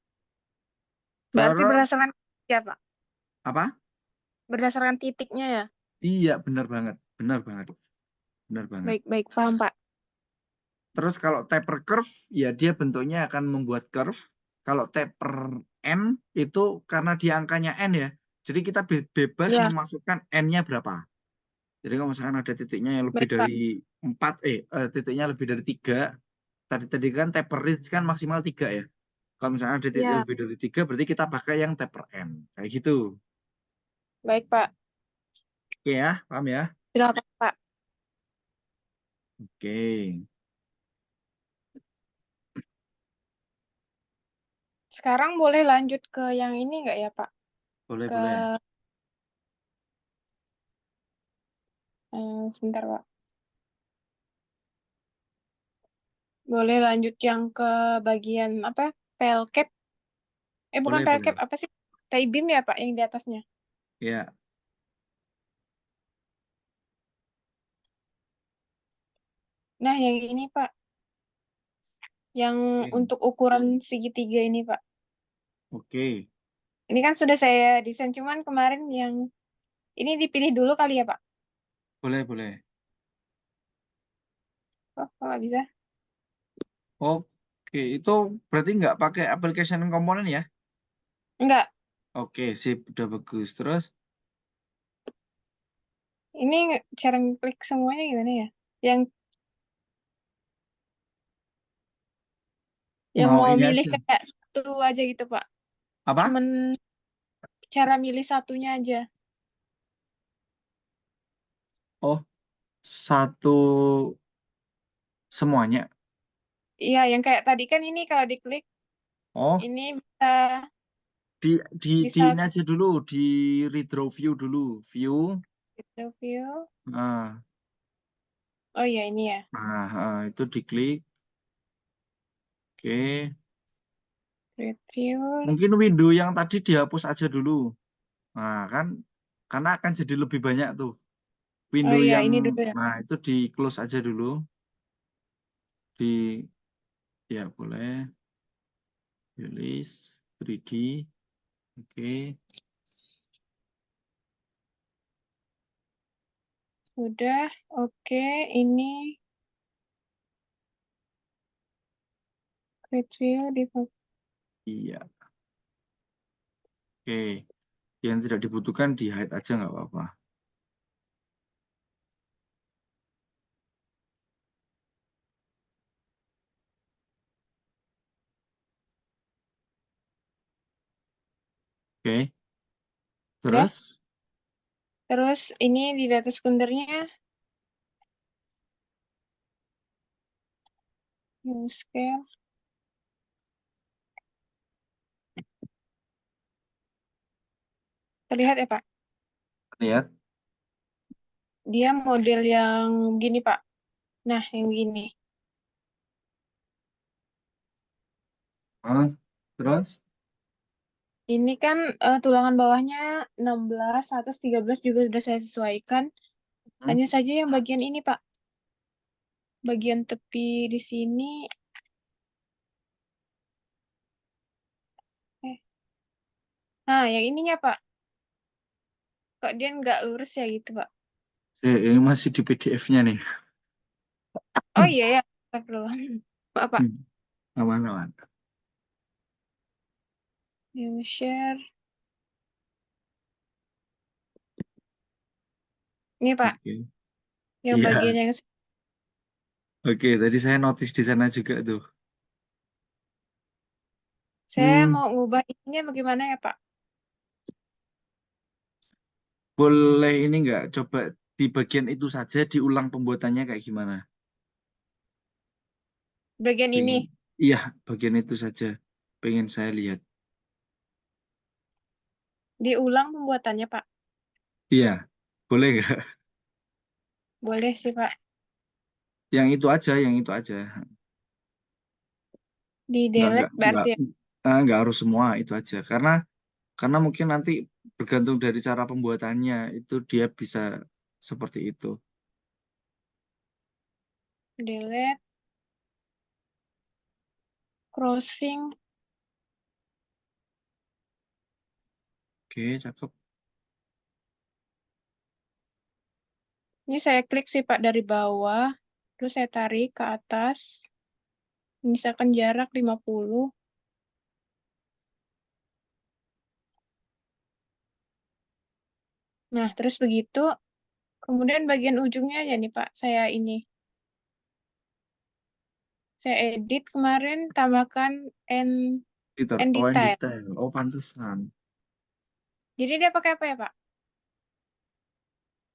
Berarti Terus berdasarkan ya Pak. apa? Berdasarkan titiknya ya. Iya, benar banget, benar banget, benar banget. Baik-baik, paham Pak. Terus kalau taper curve, ya dia bentuknya akan membuat curve. Kalau taper n itu karena dia angkanya n ya, jadi kita bebas Iya, memasukkan n-nya berapa. Jadi kalau misalkan ada titiknya yang lebih baik dari Pak. 4, titiknya lebih dari 3, tadi kan taper ridge kan maksimal 3 ya. Kalau misalkan ada titik Iya, lebih dari 3, berarti kita pakai yang taper n. Kayak gitu. baik Pak. Oke ya, paham ya? Silakan Pak. Oke, Sekarang boleh lanjut ke yang ini nggak ya Pak? boleh, Ke boleh. sebentar Pak. Boleh lanjut yang ke bagian apa? Pelcap. Bukan Boleh, pelcap, boleh. apa sih? Tie beam ya Pak yang di atasnya. Ya, Nah, yang ini Pak, yang oke. untuk ukuran segitiga ini Pak. Oke. Ini kan sudah saya desain, cuman kemarin yang ini dipilih dulu kali ya Pak. Boleh, boleh. Oh, kok nggak bisa? Oke, itu berarti nggak pakai application komponen ya? Enggak. Oke, sip, udah bagus. Terus, Ini cara klik semuanya gimana ya? Yang mau mau ini milih aja. kayak satu aja gitu Pak. Apa? Cuman cara milih satunya aja. Oh, satu semuanya. Iya, yang kayak tadi kan ini kalau diklik Oh, ini bisa di bisa ini aja dulu, di redraw view dulu. View. review. Nah, Oh iya ini ya. itu diklik. Oke. Review. Mungkin window yang tadi dihapus aja dulu. Nah, kan karena akan jadi lebih banyak tuh. Oh Window iya, yang ini dulu ya. nah itu di close aja dulu. Di ya boleh release 3D. Oke. Sudah, oke. Ini review di Iya. Oke. Yang tidak dibutuhkan di hide aja nggak apa-apa. Oke. udah. Terus Terus ini di data sekundernya use scale. Terlihat ya, Pak? lihat. Dia model yang gini, Pak. Nah, yang gini. Ah, terus Ini kan tulangan bawahnya 16, atas 13 juga sudah saya sesuaikan. hmm, Hanya saja yang bagian ini, Pak. Bagian tepi di sini. Eh. Nah, yang ininya, Pak. Kok dia nggak lurus ya gitu, Pak? ini masih di PDF-nya nih. Oh iya ya. Astagfirullah. Maaf, Pak. Hmm, aman-aman. Yang share. Ini, Pak. Oke. Yang bagian Iya. yang Oke, tadi saya notice di sana juga tuh. saya Hmm, mau ngubah ininya bagaimana ya, Pak? boleh ini nggak? Coba di bagian itu saja diulang pembuatannya kayak gimana? Bagian Pengen. ini. Iya, bagian itu saja. Pengen saya lihat. Diulang pembuatannya, Pak. Iya, boleh nggak? Boleh sih, Pak. Yang itu aja, yang itu aja. Di Nggak, delete nggak, nggak, berarti ya. nggak harus semua itu aja. Karena mungkin nanti bergantung dari cara pembuatannya itu dia bisa seperti itu. Delete, crossing. Oke, cakep. Ini saya klik sih, Pak, dari bawah. Terus saya tarik ke atas. Misalkan jarak 50. Nah, terus begitu. Kemudian bagian ujungnya ya nih, Pak. Saya ini. Saya edit kemarin, tambahkan and, Editor. and Oh, yang detail. detail. Oh, pantesan. Jadi dia pakai apa ya, Pak?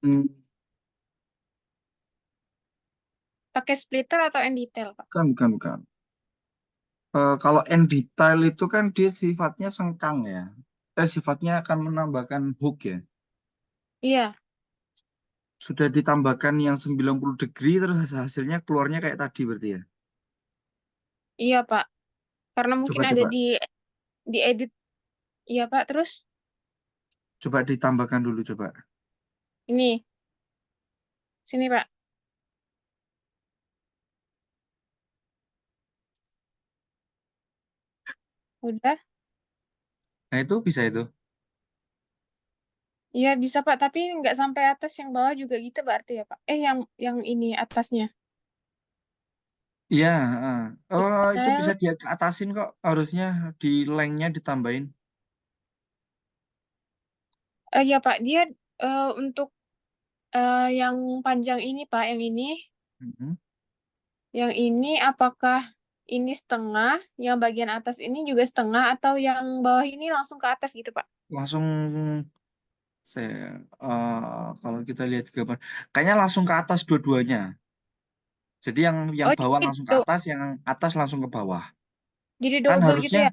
Hmm, Pakai splitter atau end detail, Pak? bukan, bukan, bukan. Kalau end detail itu kan dia sifatnya sengkang ya. Sifatnya akan menambahkan hook ya. Iya, Sudah ditambahkan yang 90 degree terus hasilnya keluarnya kayak tadi berarti ya. iya, Pak. Karena mungkin Coba ada coba di edit. Iya, Pak. Terus coba ditambahkan dulu coba. ini, sini, Pak. Udah. Nah, itu bisa itu. Iya bisa Pak, tapi nggak sampai atas, yang bawah juga gitu berarti ya Pak. Yang ini atasnya. Iya, oh itu bisa Detail. dia ke atasin kok. Harusnya di lengthnya ditambahin. Ya Pak, dia untuk yang panjang ini Pak, Mhm. yang ini apakah ini setengah, yang bagian atas ini juga setengah, atau yang bawah ini langsung ke atas gitu Pak? Langsung saya kalau kita lihat gambar, kayaknya langsung ke atas dua-duanya. Jadi yang Oh, bawah langsung ke atas, yang atas langsung ke bawah. jadi Kan double gitu harusnya, ya?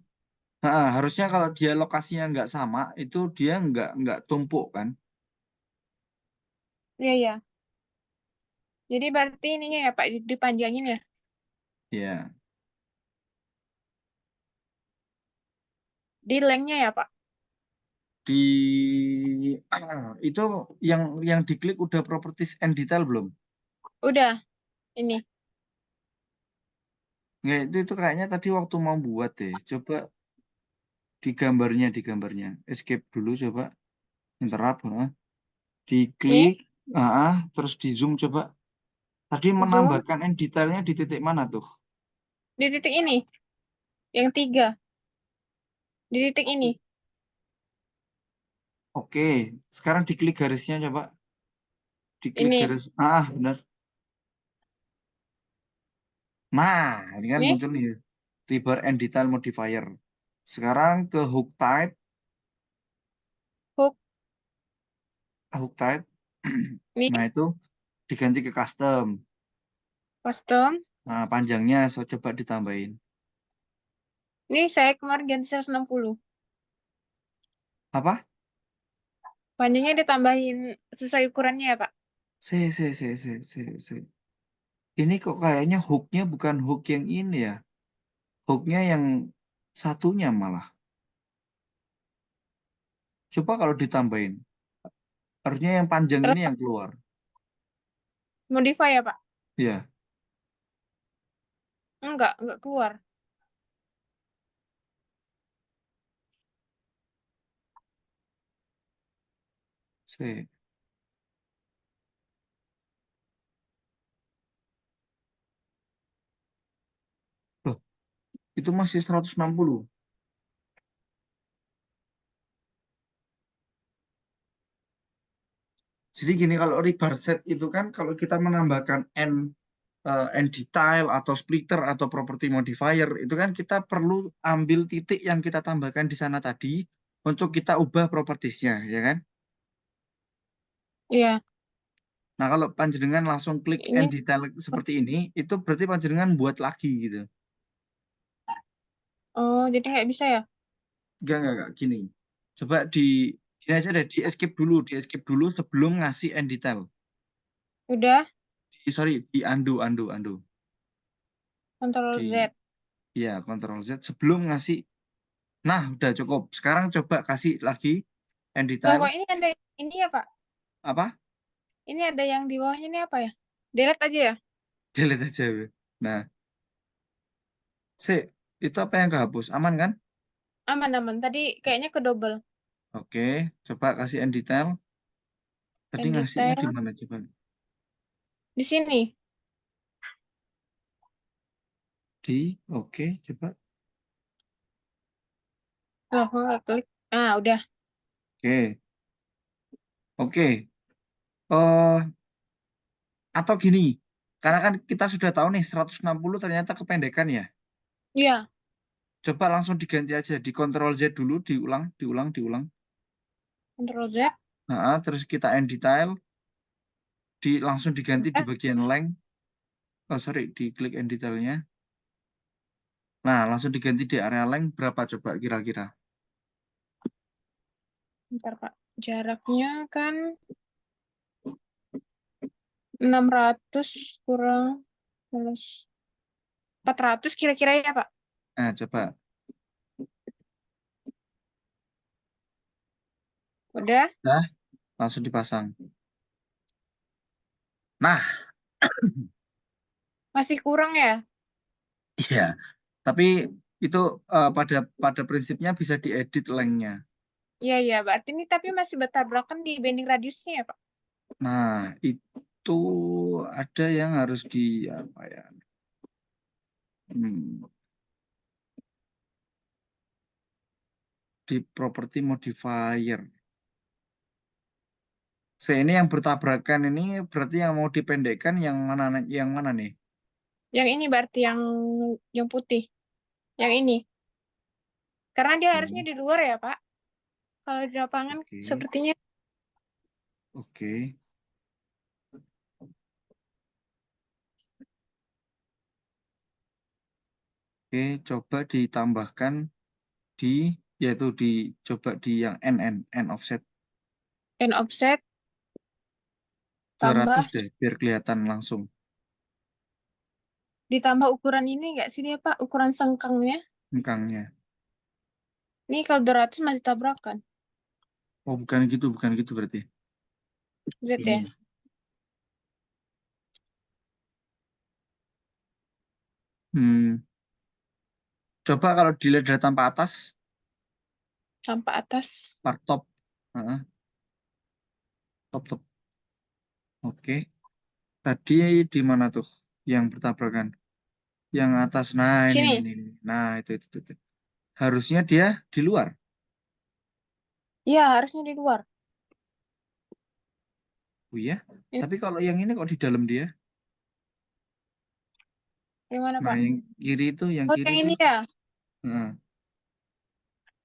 harusnya kalau dia lokasinya nggak sama, itu dia nggak tumpuk kan? Iya, iya. Jadi berarti ininya ya Pak, dipanjangin ya? Ya, Di lengthnya ya, Pak? Di itu yang diklik udah properties and detail belum? Udah, ini. Nggak, itu kayaknya tadi waktu mau buat deh. Coba di gambarnya. Escape dulu coba. Interrupt, Nih, diklik, terus di zoom coba. Tadi zoom. menambahkan and detailnya di titik mana tuh? Di titik ini. Yang 3. Di titik ini. Oke, sekarang diklik garisnya coba. Diklik Ini. garis. Benar. Nah, ini kan Nih, muncul nih. Rebar and detail modifier. Sekarang ke hook type. hook. Hook type. Nih, Nah, itu diganti ke custom. custom. Nah, panjangnya coba ditambahin. Nih, saya kemarin ganti 160. Apa? Panjangnya ditambahin sesuai ukurannya ya, Pak? Se. Ini kok kayaknya hooknya bukan hook yang ini ya. Hooknya yang satunya malah. Coba kalau ditambahin. Harusnya yang panjang Terus ini yang keluar. modify ya, Pak? Iya. Enggak keluar. Se. Loh, itu masih 160. Jadi gini, kalau rebar set itu kan kalau kita menambahkan end detail atau splitter atau property modifier itu kan kita perlu ambil titik yang kita tambahkan di sana tadi untuk kita ubah propertiesnya, ya kan? Iya, Nah, kalau panjenengan langsung klik end ini. detail seperti ini, itu berarti panjenengan buat lagi gitu. Oh, jadi nggak bisa ya? Enggak, gini. Coba gini aja deh, di escape dulu sebelum ngasih end detail. Udah, Sorry, di undo. Ctrl Di, Z. ya, Ctrl Z sebelum ngasih. Nah, udah cukup. Sekarang coba kasih lagi end Loh, detail. kok ini ada ini ya, Pak? Apa? Ini ada yang di bawahnya ini apa ya? Delete aja ya? Delete aja. Nah, itu apa yang kehapus? Aman kan? Aman-aman. Tadi kayaknya ke double. Oke, coba kasih end detail. Tadi Yang ngasihnya di detail. mana coba? Di sini. Oke, coba. Loh, kok nggak klik? Ah, udah. Oke, oke. Eh, atau gini, karena kan kita sudah tahu nih 160 ternyata kependekan ya. Iya, Coba langsung diganti aja di Ctrl Z dulu, diulang. Ctrl Z. Terus kita end detail, langsung diganti di Udah. bagian length. Oh sorry, diklik end detailnya. Nah, langsung diganti di area length berapa coba kira-kira? Bentar, Pak. Jaraknya kan 600 kurang minus 400 kira-kira ya, Pak? Nah, coba. Udah. Nah, langsung dipasang. Nah, Masih kurang ya? iya. Tapi itu pada prinsipnya bisa diedit length-nya. Iya, iya. Berarti ini tapi masih bertabrakan di bending radiusnya ya, Pak? Nah, itu ada yang harus di apa ya? Hmm, di property modifier. Ini yang bertabrakan ini berarti yang mau dipendekkan yang mana nih? Yang ini berarti yang putih. Yang ini. Karena dia harusnya Oke, di luar ya, Pak. Kalau di lapangan oke, sepertinya oke, oke. Coba ditambahkan di yaitu coba di yang n offset end offset 200 tambah deh biar kelihatan langsung ditambah ukuran ini nggak sih dia, Pak? Ukuran sengkangnya. engkangnya. Ini kalau 200 masih tabrakan. Oh, bukan gitu berarti. Z ya. Ini. Hmm, coba kalau dilihat dari tanpa atas, Tanpa atas. part top. Heeh, top top. Oke. Tadi di mana tuh yang bertabrakan? Yang atas. Nah, Sini. ini. Nah, itu. Harusnya dia di luar. Iya, harusnya di luar. Oh iya. Ini Tapi kalau yang ini kok di dalam dia? gimana, Nah, Pak? yang Oh, kiri yang itu. ini ya. Heeh.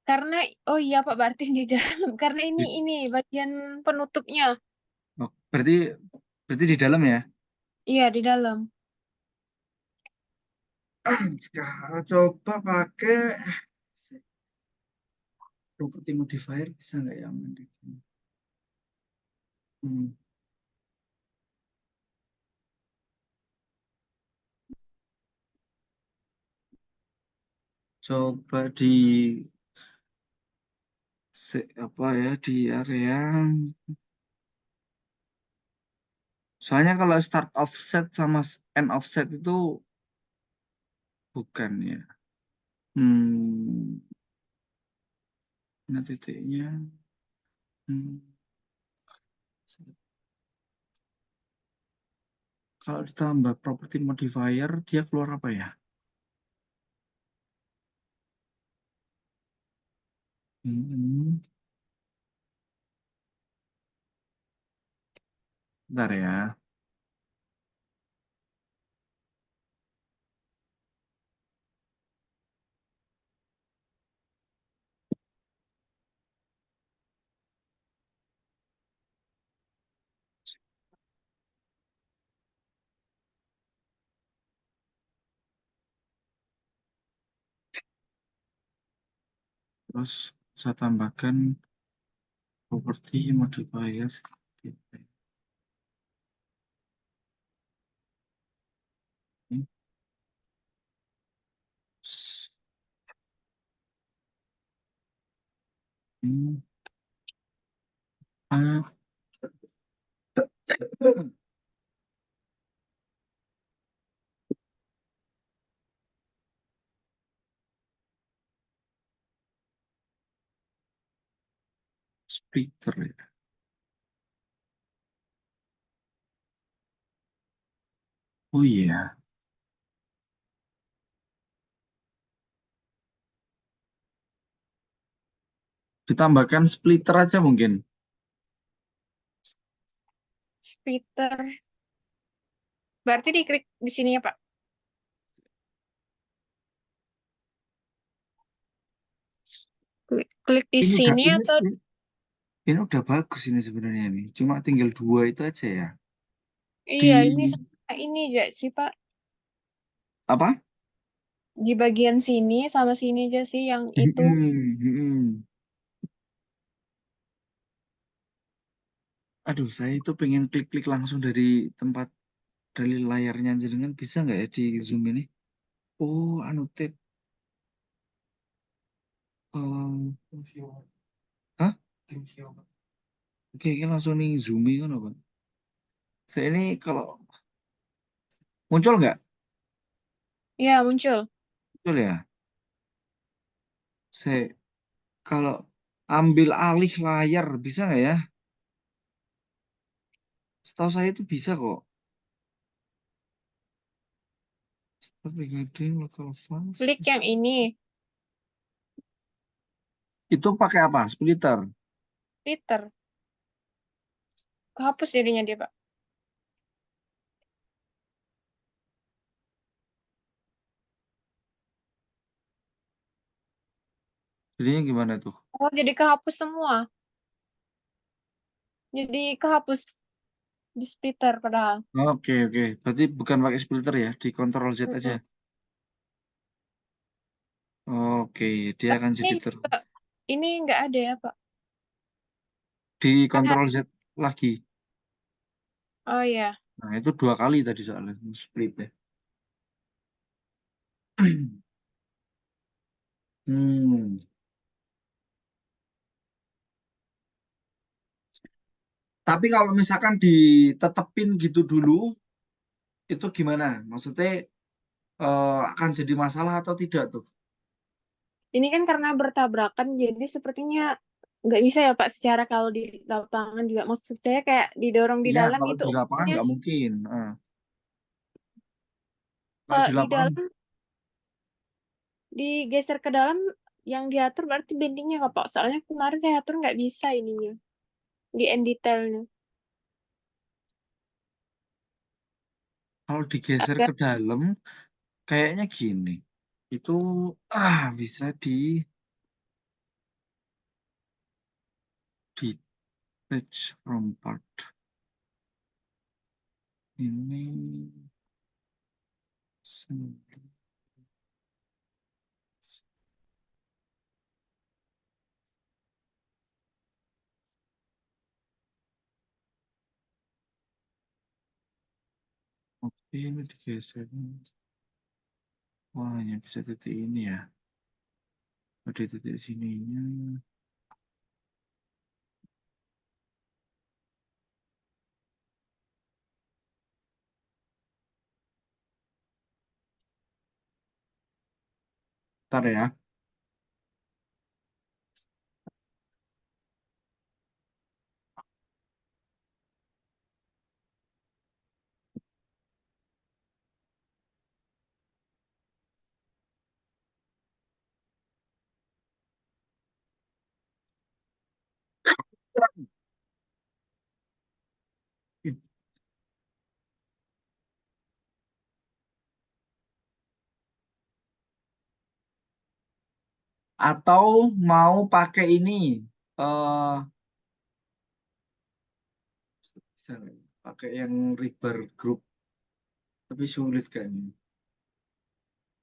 Karena, oh iya Pak, berarti di dalam. Karena Di- ini bagian penutupnya. oh, berarti di dalam ya? Iya, di dalam. Sekarang coba pakai property modifier bisa nggak ya? Hmm, coba apa ya di area. Soalnya kalau start offset sama end offset itu bukan ya. Hmm, nah titiknya. Hmm, kalau ditambah property modifier dia keluar apa ya? Hmm, bentar ya. Terus saya tambahkan property modifier. Hmm, ah, splitter ya. Oh iya, ditambahkan splitter aja mungkin. Splitter. Berarti diklik di sini ya, Pak. Klik di Ini udah sini atau ini udah bagus ini sebenarnya ini. Cuma tinggal dua itu aja ya. iya, ini Di sama ini aja sih, Pak. apa? Di bagian sini sama sini aja sih yang itu. Aduh, saya itu pengen klik-klik langsung dari layarnya jenengan bisa nggak ya di Zoom ini? Oh, annotate. Um, hah? Oke, ini langsung nih zooming kan apa? Saya ini kalau muncul nggak? Iya, muncul. Muncul ya. Saya kalau ambil alih layar bisa nggak ya? Setahu saya itu bisa kok. Start recording local files. Klik yang ini, Itu pakai apa? Splitter. Twitter. Kehapus jadinya dia, Pak. Jadinya gimana tuh? Oh, jadi kehapus semua. Jadi kehapus di splitter padahal. Oke. Berarti bukan pakai splitter ya, di Ctrl Z aja. Mm-mm. Oke, dia akan Ini jadi juga, ini nggak ada ya, Pak? di Ah, Ctrl Z lagi. oh ya. Nah, itu dua kali tadi soalnya split ya. Hmm. Tapi kalau misalkan ditetepin gitu dulu, itu gimana? Maksudnya akan jadi masalah atau tidak tuh? Ini kan karena bertabrakan, jadi sepertinya nggak bisa ya Pak secara kalau di lapangan juga. Maksud saya kayak didorong di Iya, dalam kalau itu di lapangan ukurannya. nggak mungkin. Kalau Kalau di di lapangan, dalam digeser ke dalam yang diatur berarti bendingnya nggak Pak? Soalnya kemarin saya atur nggak bisa ininya di end detailnya. kalau digeser Ada ke dalam, kayaknya gini. Itu bisa detach from part. Ini oke, ini digeser. Wah, hanya bisa titik ini ya. Ada titik sininya. Ntar ya. Atau mau pakai ini. eh bisa nggak ya? Pakai yang rebar group. Tapi sulit kan.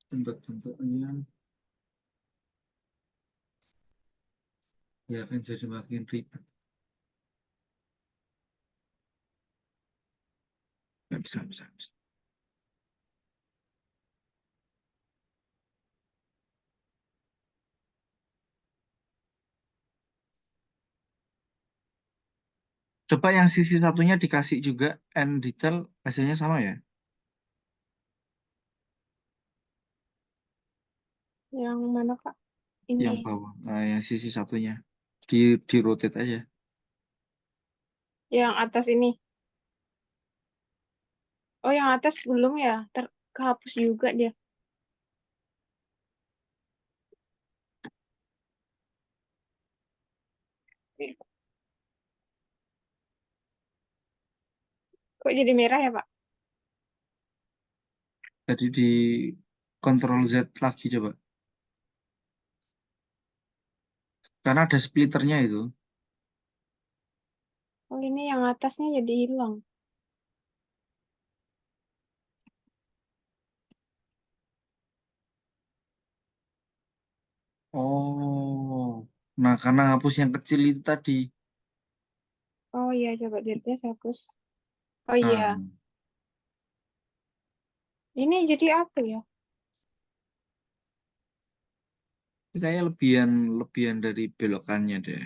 Bentuk-bentuknya ya akan jadi makin ribet. Nggak bisa, bisa, bisa. Coba yang sisi satunya dikasih juga end detail, hasilnya sama ya? yang mana Pak? Yang Ini bawah. Nah, yang sisi satunya. Di rotate aja. yang atas ini. Oh, yang atas belum ya? Terhapus juga dia. Kok jadi merah ya Pak? Jadi di Ctrl Z lagi coba. Karena ada splitternya itu. Oh, ini yang atasnya jadi hilang. Oh. Nah, karena hapus yang kecil itu tadi. Oh iya, coba dia saya hapus. Oh iya, Nah, ini jadi apa ya? ini kayaknya lebihan dari belokannya deh.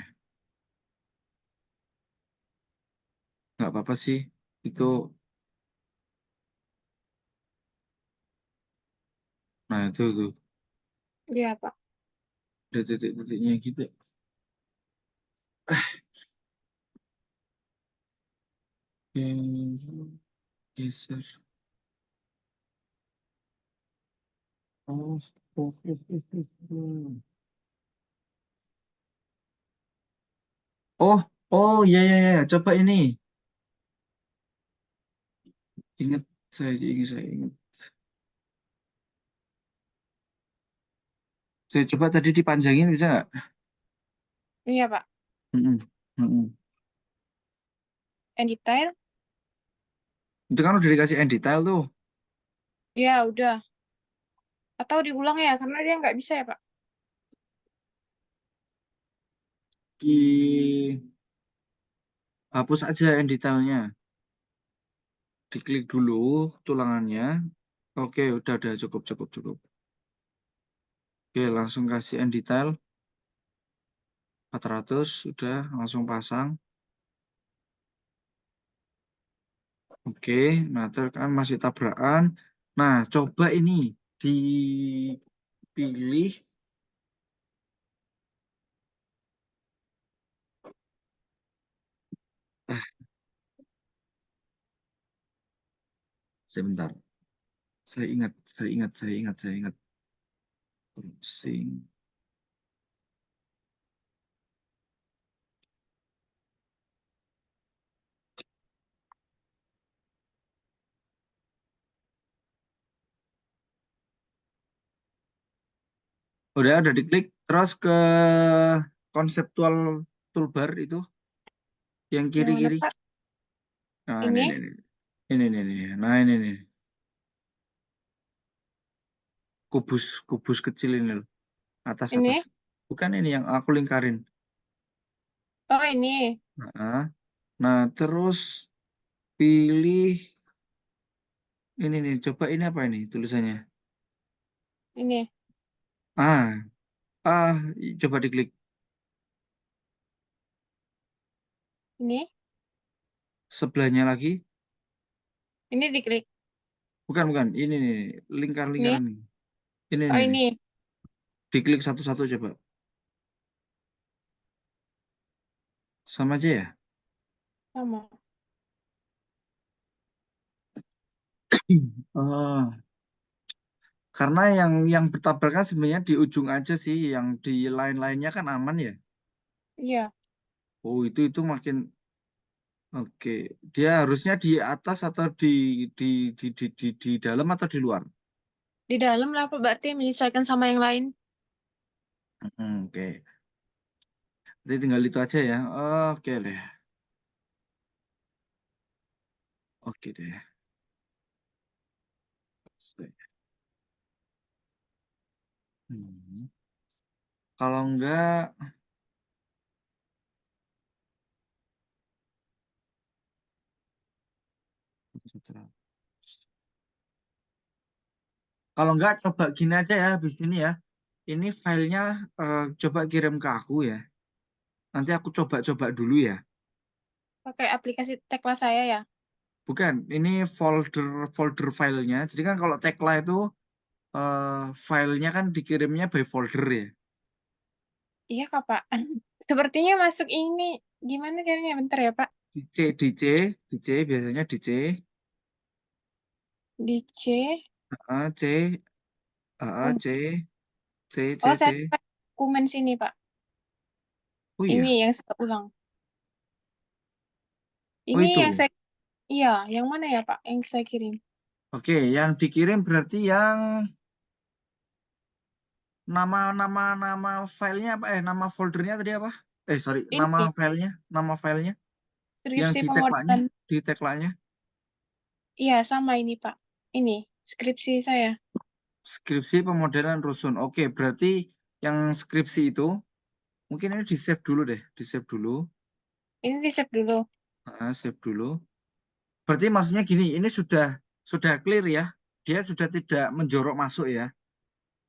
Nggak apa-apa sih. Itu, nah itu tuh. Iya Pak. Ada titik-titiknya gitu. Oke, geser. Oh, oh, oh, oh, oh, oh. Oh, oh, ya, ya, ya. Coba ini. Ingat, saya ingat. Saya coba tadi dipanjangin bisa nggak? Iya Pak. Mm-mm, mm-mm. And detail? Itu kan udah dikasih end detail tuh. Ya udah. Atau diulang ya, karena dia nggak bisa ya Pak. Hapus aja end detailnya. Diklik dulu tulangannya. Oke, udah cukup, cukup, cukup. Oke, langsung kasih end detail 400, udah langsung pasang. Oke, nah terus kan masih tabrakan. Nah, coba ini dipilih. Ah, sebentar. Saya ingat. Browsing. Udah diklik. Terus ke konseptual toolbar itu, yang Yang mana kiri-kiri. Pak? Nah, ini, Ini? ini, ini. Ini. Nah, ini. Kubus kecil ini loh. Atas. Ini? Bukan ini yang aku lingkarin. Oh, ini. Nah, nah, terus pilih ini nih. Coba ini apa ini tulisannya? Ini. Ah, coba diklik. Ini. Sebelahnya lagi. Ini diklik. Bukan. Ini nih, Ini. lingkaran nih. Ini Oh, nih. ini. Diklik satu-satu coba. Sama aja ya? Sama. Oh, karena yang bertabrakan sebenarnya di ujung aja sih, yang di lain-lainnya kan aman ya. Iya. Oh, itu makin oke. Dia harusnya di atas atau di dalam atau di luar? Di dalam lah Pak. Berarti menyesuaikan sama yang lain. Oke. Jadi tinggal itu aja ya. Oke deh. Oke deh. Hmm. Kalau enggak, kalau enggak coba gini aja ya, habis ini ya. Ini filenya coba kirim ke aku ya. Nanti aku coba-coba dulu ya. Pakai aplikasi Tekla saya ya. Bukan, ini folder filenya. Jadi kan kalau Tekla itu filenya kan dikirimnya by folder ya. Iya Kak Pak. Sepertinya masuk ini. Gimana caranya? Bentar ya Pak. di C biasanya di C, Di C. C, Um, Oh, saya C. pakai dokumen sini Pak. Oh Ini iya, yang saya ulang. oh Ini yang itu. saya. Iya, yang mana ya Pak? Yang saya kirim. Oke, yang dikirim berarti yang nama filenya apa? Nama foldernya tadi apa? Sorry, Ini nama filenya yang skripsi pemodelan. di teklanya. Iya, sama ini Pak. Ini skripsi saya. Skripsi pemodelan rusun. Oke, berarti yang skripsi itu mungkin ini di save dulu deh, di save dulu. Ini di save dulu. Save dulu. Berarti maksudnya gini, ini sudah clear ya. Dia sudah tidak menjorok masuk ya.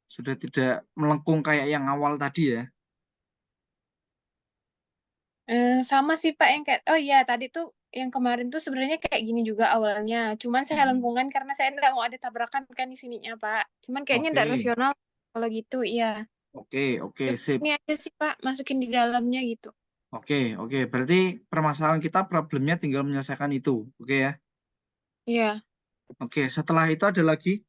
Sudah tidak melengkung kayak yang awal tadi ya. Sama sih Pak yang kayak. Oh iya, tadi tuh yang kemarin tuh sebenarnya kayak gini juga awalnya. Cuman saya Hmm. lengkungan karena saya nggak mau ada tabrakan kan di sininya Pak. Cuman kayaknya Oke, nggak nasional kalau gitu. Iya. oke, sip. Ini aja sih Pak, masukin di dalamnya gitu. Oke. Berarti permasalahan kita problemnya tinggal menyelesaikan itu. Oke ya. Iya, Oke, setelah itu ada lagi?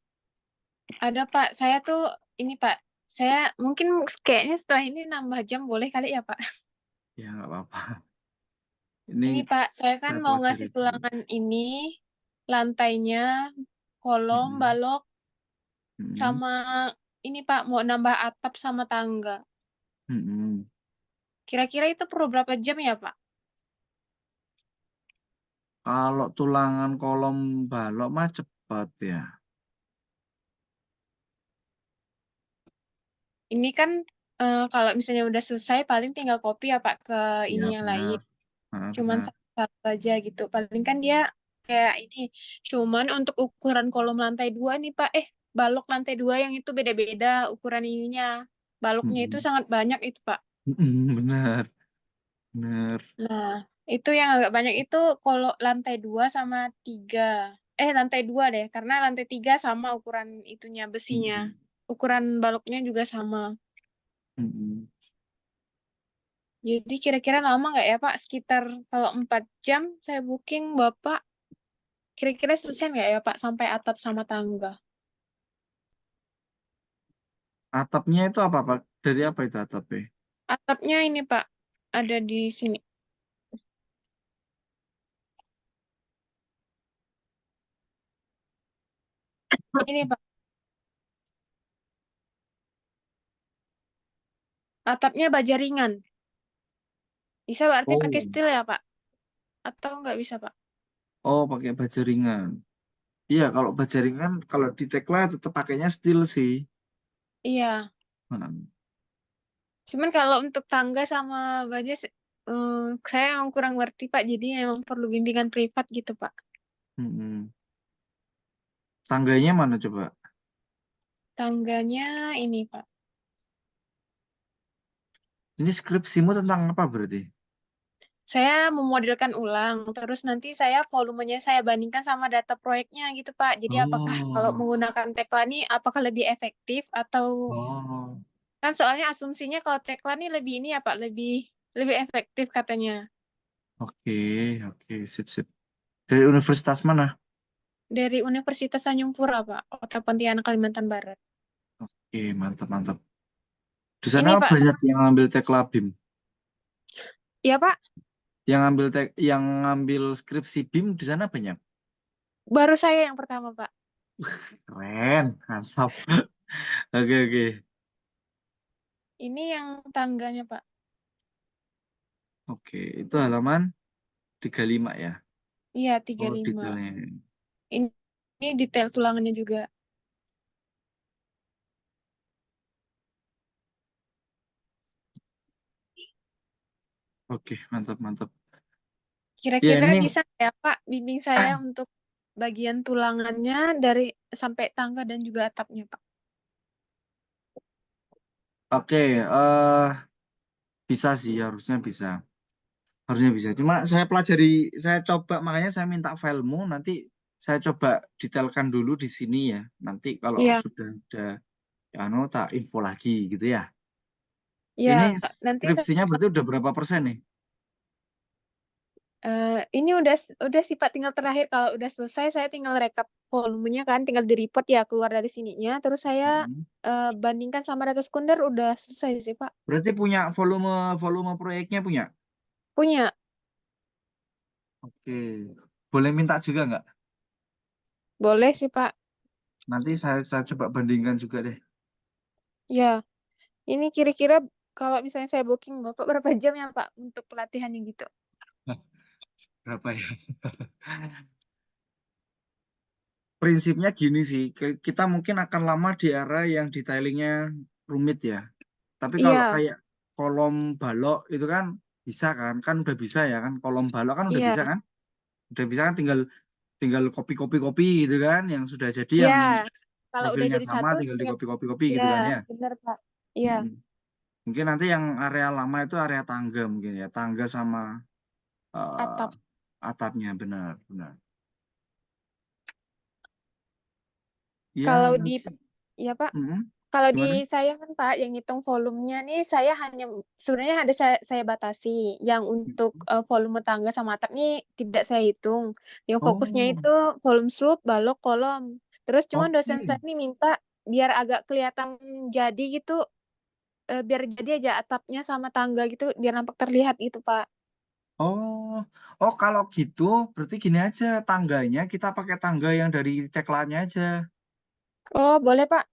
ada Pak. Saya tuh ini Pak. Saya mungkin kayaknya setelah ini nambah jam boleh kali ya Pak. Ya, nggak apa-apa. Ini Ini Pak, saya kan saya mau pelajari ngasih dulu. tulangan ini, lantainya, kolom, Mm-mm. balok, Mm-mm. sama ini Pak, mau nambah atap sama tangga. Mm-mm. Kira-kira itu perlu berapa jam ya Pak? Kalau tulangan kolom balok mah cepat ya. Ini kan kalau misalnya udah selesai, paling tinggal copy ya Pak ke Ya ini yang lain. benar. Cuman Benar. satu aja gitu. Paling kan dia kayak ini. Cuman untuk ukuran kolom lantai 2 nih Pak, balok lantai 2 yang itu beda-beda ukuran ininya. Baloknya itu Mm-mm. sangat banyak itu Pak. Mm-mm. Benar. Benar. Nah, Itu yang agak banyak itu kalau lantai 2 sama 3. Lantai 2 deh, karena lantai 3 sama ukuran itunya, besinya. Mm-mm. Ukuran baloknya juga sama. Mm-mm. Jadi kira-kira lama nggak ya Pak? Sekitar kalau 4 jam saya booking Bapak, kira-kira selesai nggak ya Pak sampai atap sama tangga? Atapnya itu apa Pak? Dari apa itu atapnya? Atapnya ini Pak, ada di sini. Ini Pak, atapnya baja ringan. Bisa berarti pakai Oh, steel ya Pak? Atau nggak bisa Pak? oh pakai baja ringan. Iya, kalau baja ringan, kalau di Tekla tetap pakainya steel sih. Iya. Hmm. Cuman kalau untuk tangga sama baja, saya emang kurang ngerti Pak. Jadi emang perlu bimbingan privat gitu Pak. Mm-mm. Tangganya mana coba? Tangganya ini Pak. Ini skripsimu tentang apa berarti? Saya memodelkan ulang, terus nanti saya volumenya saya bandingkan sama data proyeknya gitu Pak. Jadi apakah kalau Oh, menggunakan Tekla ini apakah lebih efektif atau oh, kan soalnya asumsinya kalau Tekla ini lebih ini ya Pak, lebih lebih efektif katanya. oke, oke, sip, sip. Dari universitas mana? Dari Universitas Tanjung Pura Pak, Kota Pontianak, Kalimantan Barat. Oke, mantap, mantap. Di sana Ini Pak, banyak yang ngambil Tekla BIM. ya Pak, Yang ngambil skripsi BIM di sana banyak. baru saya yang pertama Pak. Keren, mantap. Oke, oke. Ini yang tangganya Pak. Oke, itu halaman 35 ya. Iya, tiga Oh, puluh lima. detailnya. Ini, ini detail tulangannya juga. Oke, mantap, mantap. Ya, Kira-kira ini bisa nggak ya Pak bimbing saya untuk bagian tulangannya dari sampai tangga dan juga atapnya Pak? oke, bisa sih, harusnya bisa. Harusnya bisa. Cuma saya coba, makanya saya minta filemu, nanti saya coba detailkan dulu di sini ya. Nanti kalau Iya, sudah ada, ya, tak info lagi gitu ya. iya. Ini Nanti saya, skripsinya berarti udah berapa persen nih? ini udah sih Pak tinggal terakhir kalau udah selesai saya tinggal rekap volumenya kan, tinggal di report ya keluar dari sininya. Terus saya Mm-mm. bandingkan sama data sekunder udah selesai sih Pak. Berarti punya volume volume proyeknya punya? Punya, Oke. Boleh minta juga nggak? boleh sih Pak. Nanti saya coba bandingkan juga deh. Ya, ini kira-kira kalau misalnya saya booking Bapak berapa jam ya Pak untuk pelatihannya gitu? Berapa ya? Prinsipnya gini sih, kita mungkin akan lama di area yang detailingnya rumit ya. Tapi kalau Iya, kayak kolom balok itu kan bisa kan? Kan udah bisa ya kan? Kolom balok kan udah iya, bisa kan? Udah bisa kan, tinggal tinggal kopi-kopi-kopi gitu kan, yang sudah jadi iya. yang Kalau udah profilnya jadi sama satu, tinggal di tinggal, kopi-kopi-kopi iya, gitu kan ya. bener Pak. Iya, Mm-mm. Mungkin nanti yang area lama itu area tangga mungkin ya, tangga sama eh, atap. atapnya, benar, benar. Ya Kalau di, nanti, ya Pak, mm-mm. kalau di Gimana? saya kan Pak, yang hitung volumenya nih, saya hanya, sebenarnya ada saya batasi. Yang untuk volume tangga sama atap nih tidak saya hitung. Yang fokusnya Oh, itu volume slope, balok, kolom. Terus cuman dosen oke. saya ini minta biar agak kelihatan jadi gitu, biar jadi aja atapnya sama tangga gitu, biar nampak terlihat gitu Pak. Oh, oh kalau gitu berarti gini aja, tangganya kita pakai tangga yang dari teklannya aja. Oh, boleh Pak.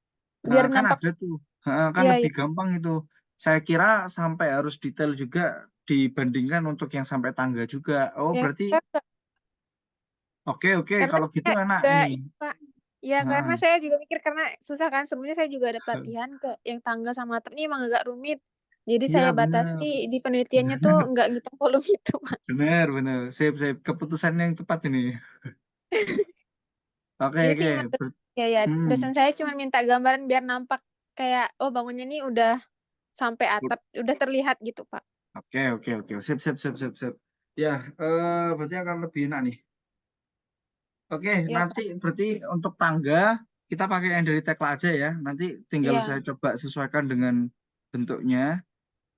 Nah, Biar kan nampak, ada tuh. Kan iya, lebih iya. gampang itu. Saya kira sampai harus detail juga dibandingkan untuk yang sampai tangga juga. Oh, Ya, berarti oke, oke. karena Kalau gitu saya enak juga nih. ini, Pak. Ya, karena Nah, saya juga mikir karena susah kan. Sebelumnya saya juga ada pelatihan ke yang tangga sama atap ini emang agak rumit. Jadi iya saya bener. batasi di penelitiannya tuh nggak ngitung volume itu, Pak. Bener, bener. Sip, sip. Keputusan yang tepat ini. Oke, Jadi oke. cuma ya ya Hmm. dosen saya cuma minta gambaran biar nampak kayak oh bangunnya ini udah sampai atap, udah terlihat gitu, Pak. Oke, oke, oke. Sip, sip, sip, sip, sip. Ya, berarti akan lebih enak nih. Oke, Iya, nanti Pak. berarti untuk tangga kita pakai yang dari Tekla aja ya. Nanti tinggal saya Iya, coba sesuaikan dengan bentuknya.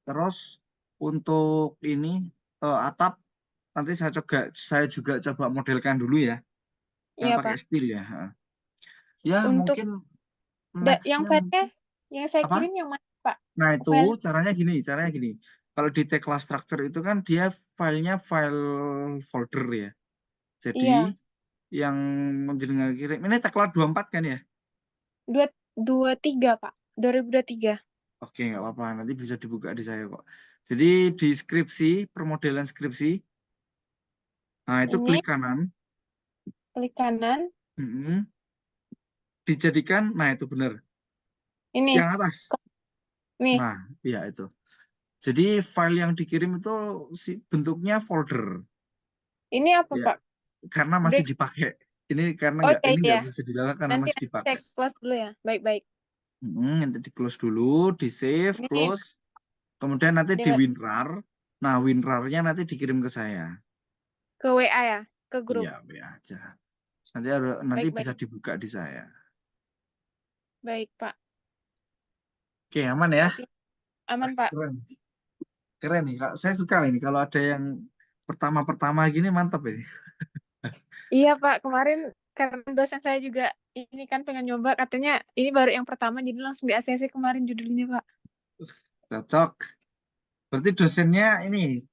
Terus untuk ini atap nanti saya juga coba modelkan dulu ya, yang iya, pakai Pak. steel ya. Ha. Ya Untuk mungkin nextnya yang filenya yang saya apa? kirim yang mana, Pak? Nah itu File. caranya gini. Kalau di Tekla Structure itu kan dia filenya file folder ya. Jadi Iya, yang menjenengan kirim ini Tekla 24 kan ya? dua dua tiga, Pak. 2023. Oke, nggak apa-apa. Nanti bisa dibuka di saya kok. Jadi di skripsi, permodelan skripsi, nah itu Ini klik kanan, klik kanan. mm-mm, dijadikan, nah itu benar. Ini, Yang atas, nih. nah iya itu. Jadi file yang dikirim itu bentuknya folder, Ini apa, ya, Pak? karena masih Back. dipakai. Ini karena Oh iya, ini iya. nggak bisa dilakukan karena Nanti masih saya dipakai. close dulu ya. Baik-baik. Nanti di close dulu, di save, Ini close, kemudian nanti di dia WinRAR. Nah, WinRAR-nya nanti dikirim ke saya. ke WA ya, ke Iya, grup. ya aja. Nanti bisa Baik-baik. dibuka di saya. Baik, Pak. Oke, aman ya. Berarti aman, Pak. Keren, keren nih. Kak. Saya suka ini kalau ada yang pertama-pertama gini mantap ini. Iya, Pak. Kemarin karena dosen saya juga ini kan pengen nyoba, katanya ini baru yang pertama, jadi langsung di ACC kemarin judulnya, Pak. Cocok. Berarti dosennya ini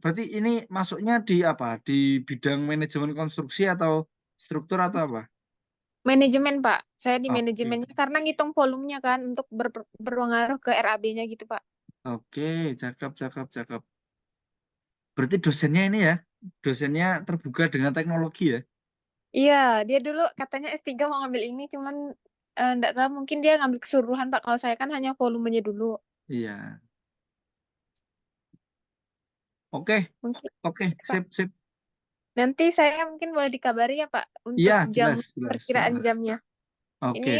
berarti ini masuknya di apa? Di bidang manajemen konstruksi atau struktur atau apa? Manajemen, Pak. Saya di Oke, manajemennya karena ngitung volumenya kan untuk berpengaruh ke RAB-nya gitu, Pak. oke, cakep, cakep, cakep. Berarti dosennya ini ya, dosennya terbuka dengan teknologi ya? Iya, dia dulu katanya S3 mau ngambil ini, cuman nggak tahu mungkin dia ngambil keseluruhan, Pak. Kalau saya kan hanya volumenya dulu. Iya. Oke, Mungkin, oke, Pak. sip, sip. Nanti saya mungkin boleh dikabari ya, Pak, Iya, untuk jam jelas, jelas. perkiraan jamnya. Ini Oke,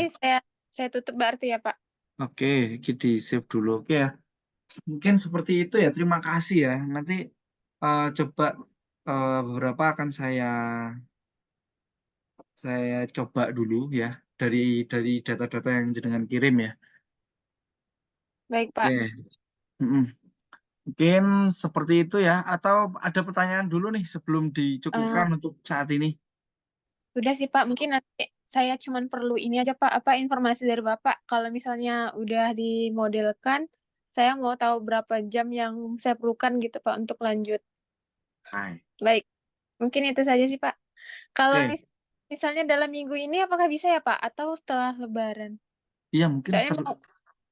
saya tutup berarti ya, Pak. oke, di save dulu. Oke ya. Mungkin seperti itu ya. Terima kasih ya. Nanti coba beberapa akan saya coba dulu ya dari data-data yang jenengan kirim ya. Baik, Oke. Pak. Mm-mm. Mungkin seperti itu ya. Atau ada pertanyaan dulu nih sebelum Eh, dicukupkan untuk saat ini. Sudah sih, Pak. Mungkin nanti saya cuman perlu ini aja, Pak. Apa informasi dari Bapak? Kalau misalnya udah dimodelkan, saya mau tahu berapa jam yang saya perlukan gitu, Pak, untuk lanjut. Hai. Baik, mungkin itu saja sih, Pak. Kalau Oke. misalnya dalam minggu ini, apakah bisa ya, Pak? Atau setelah Lebaran? Iya mungkin Soalnya setelah, mau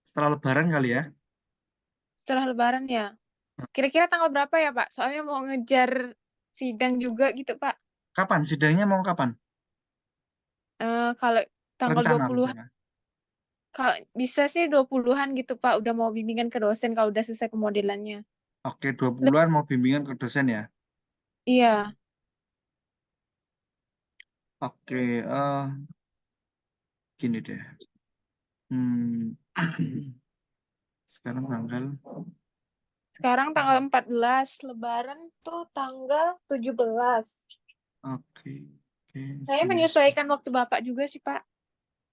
setelah Lebaran kali ya. setelah Lebaran ya. Kira-kira tanggal berapa ya, Pak? Soalnya mau ngejar sidang juga gitu, Pak. Kapan? Sidangnya mau kapan? Kalau tanggal Rencana, 20, rencana. kalau bisa sih 20-an gitu, Pak. Udah mau bimbingan ke dosen kalau udah selesai pemodelannya. Oke, 20-an mau bimbingan ke dosen ya. Iya, Oke, gini deh. Hmm, sekarang tanggal. sekarang tanggal 14, Lebaran tuh tanggal 17. Oke, oke. Saya menyesuaikan waktu Bapak juga sih, Pak.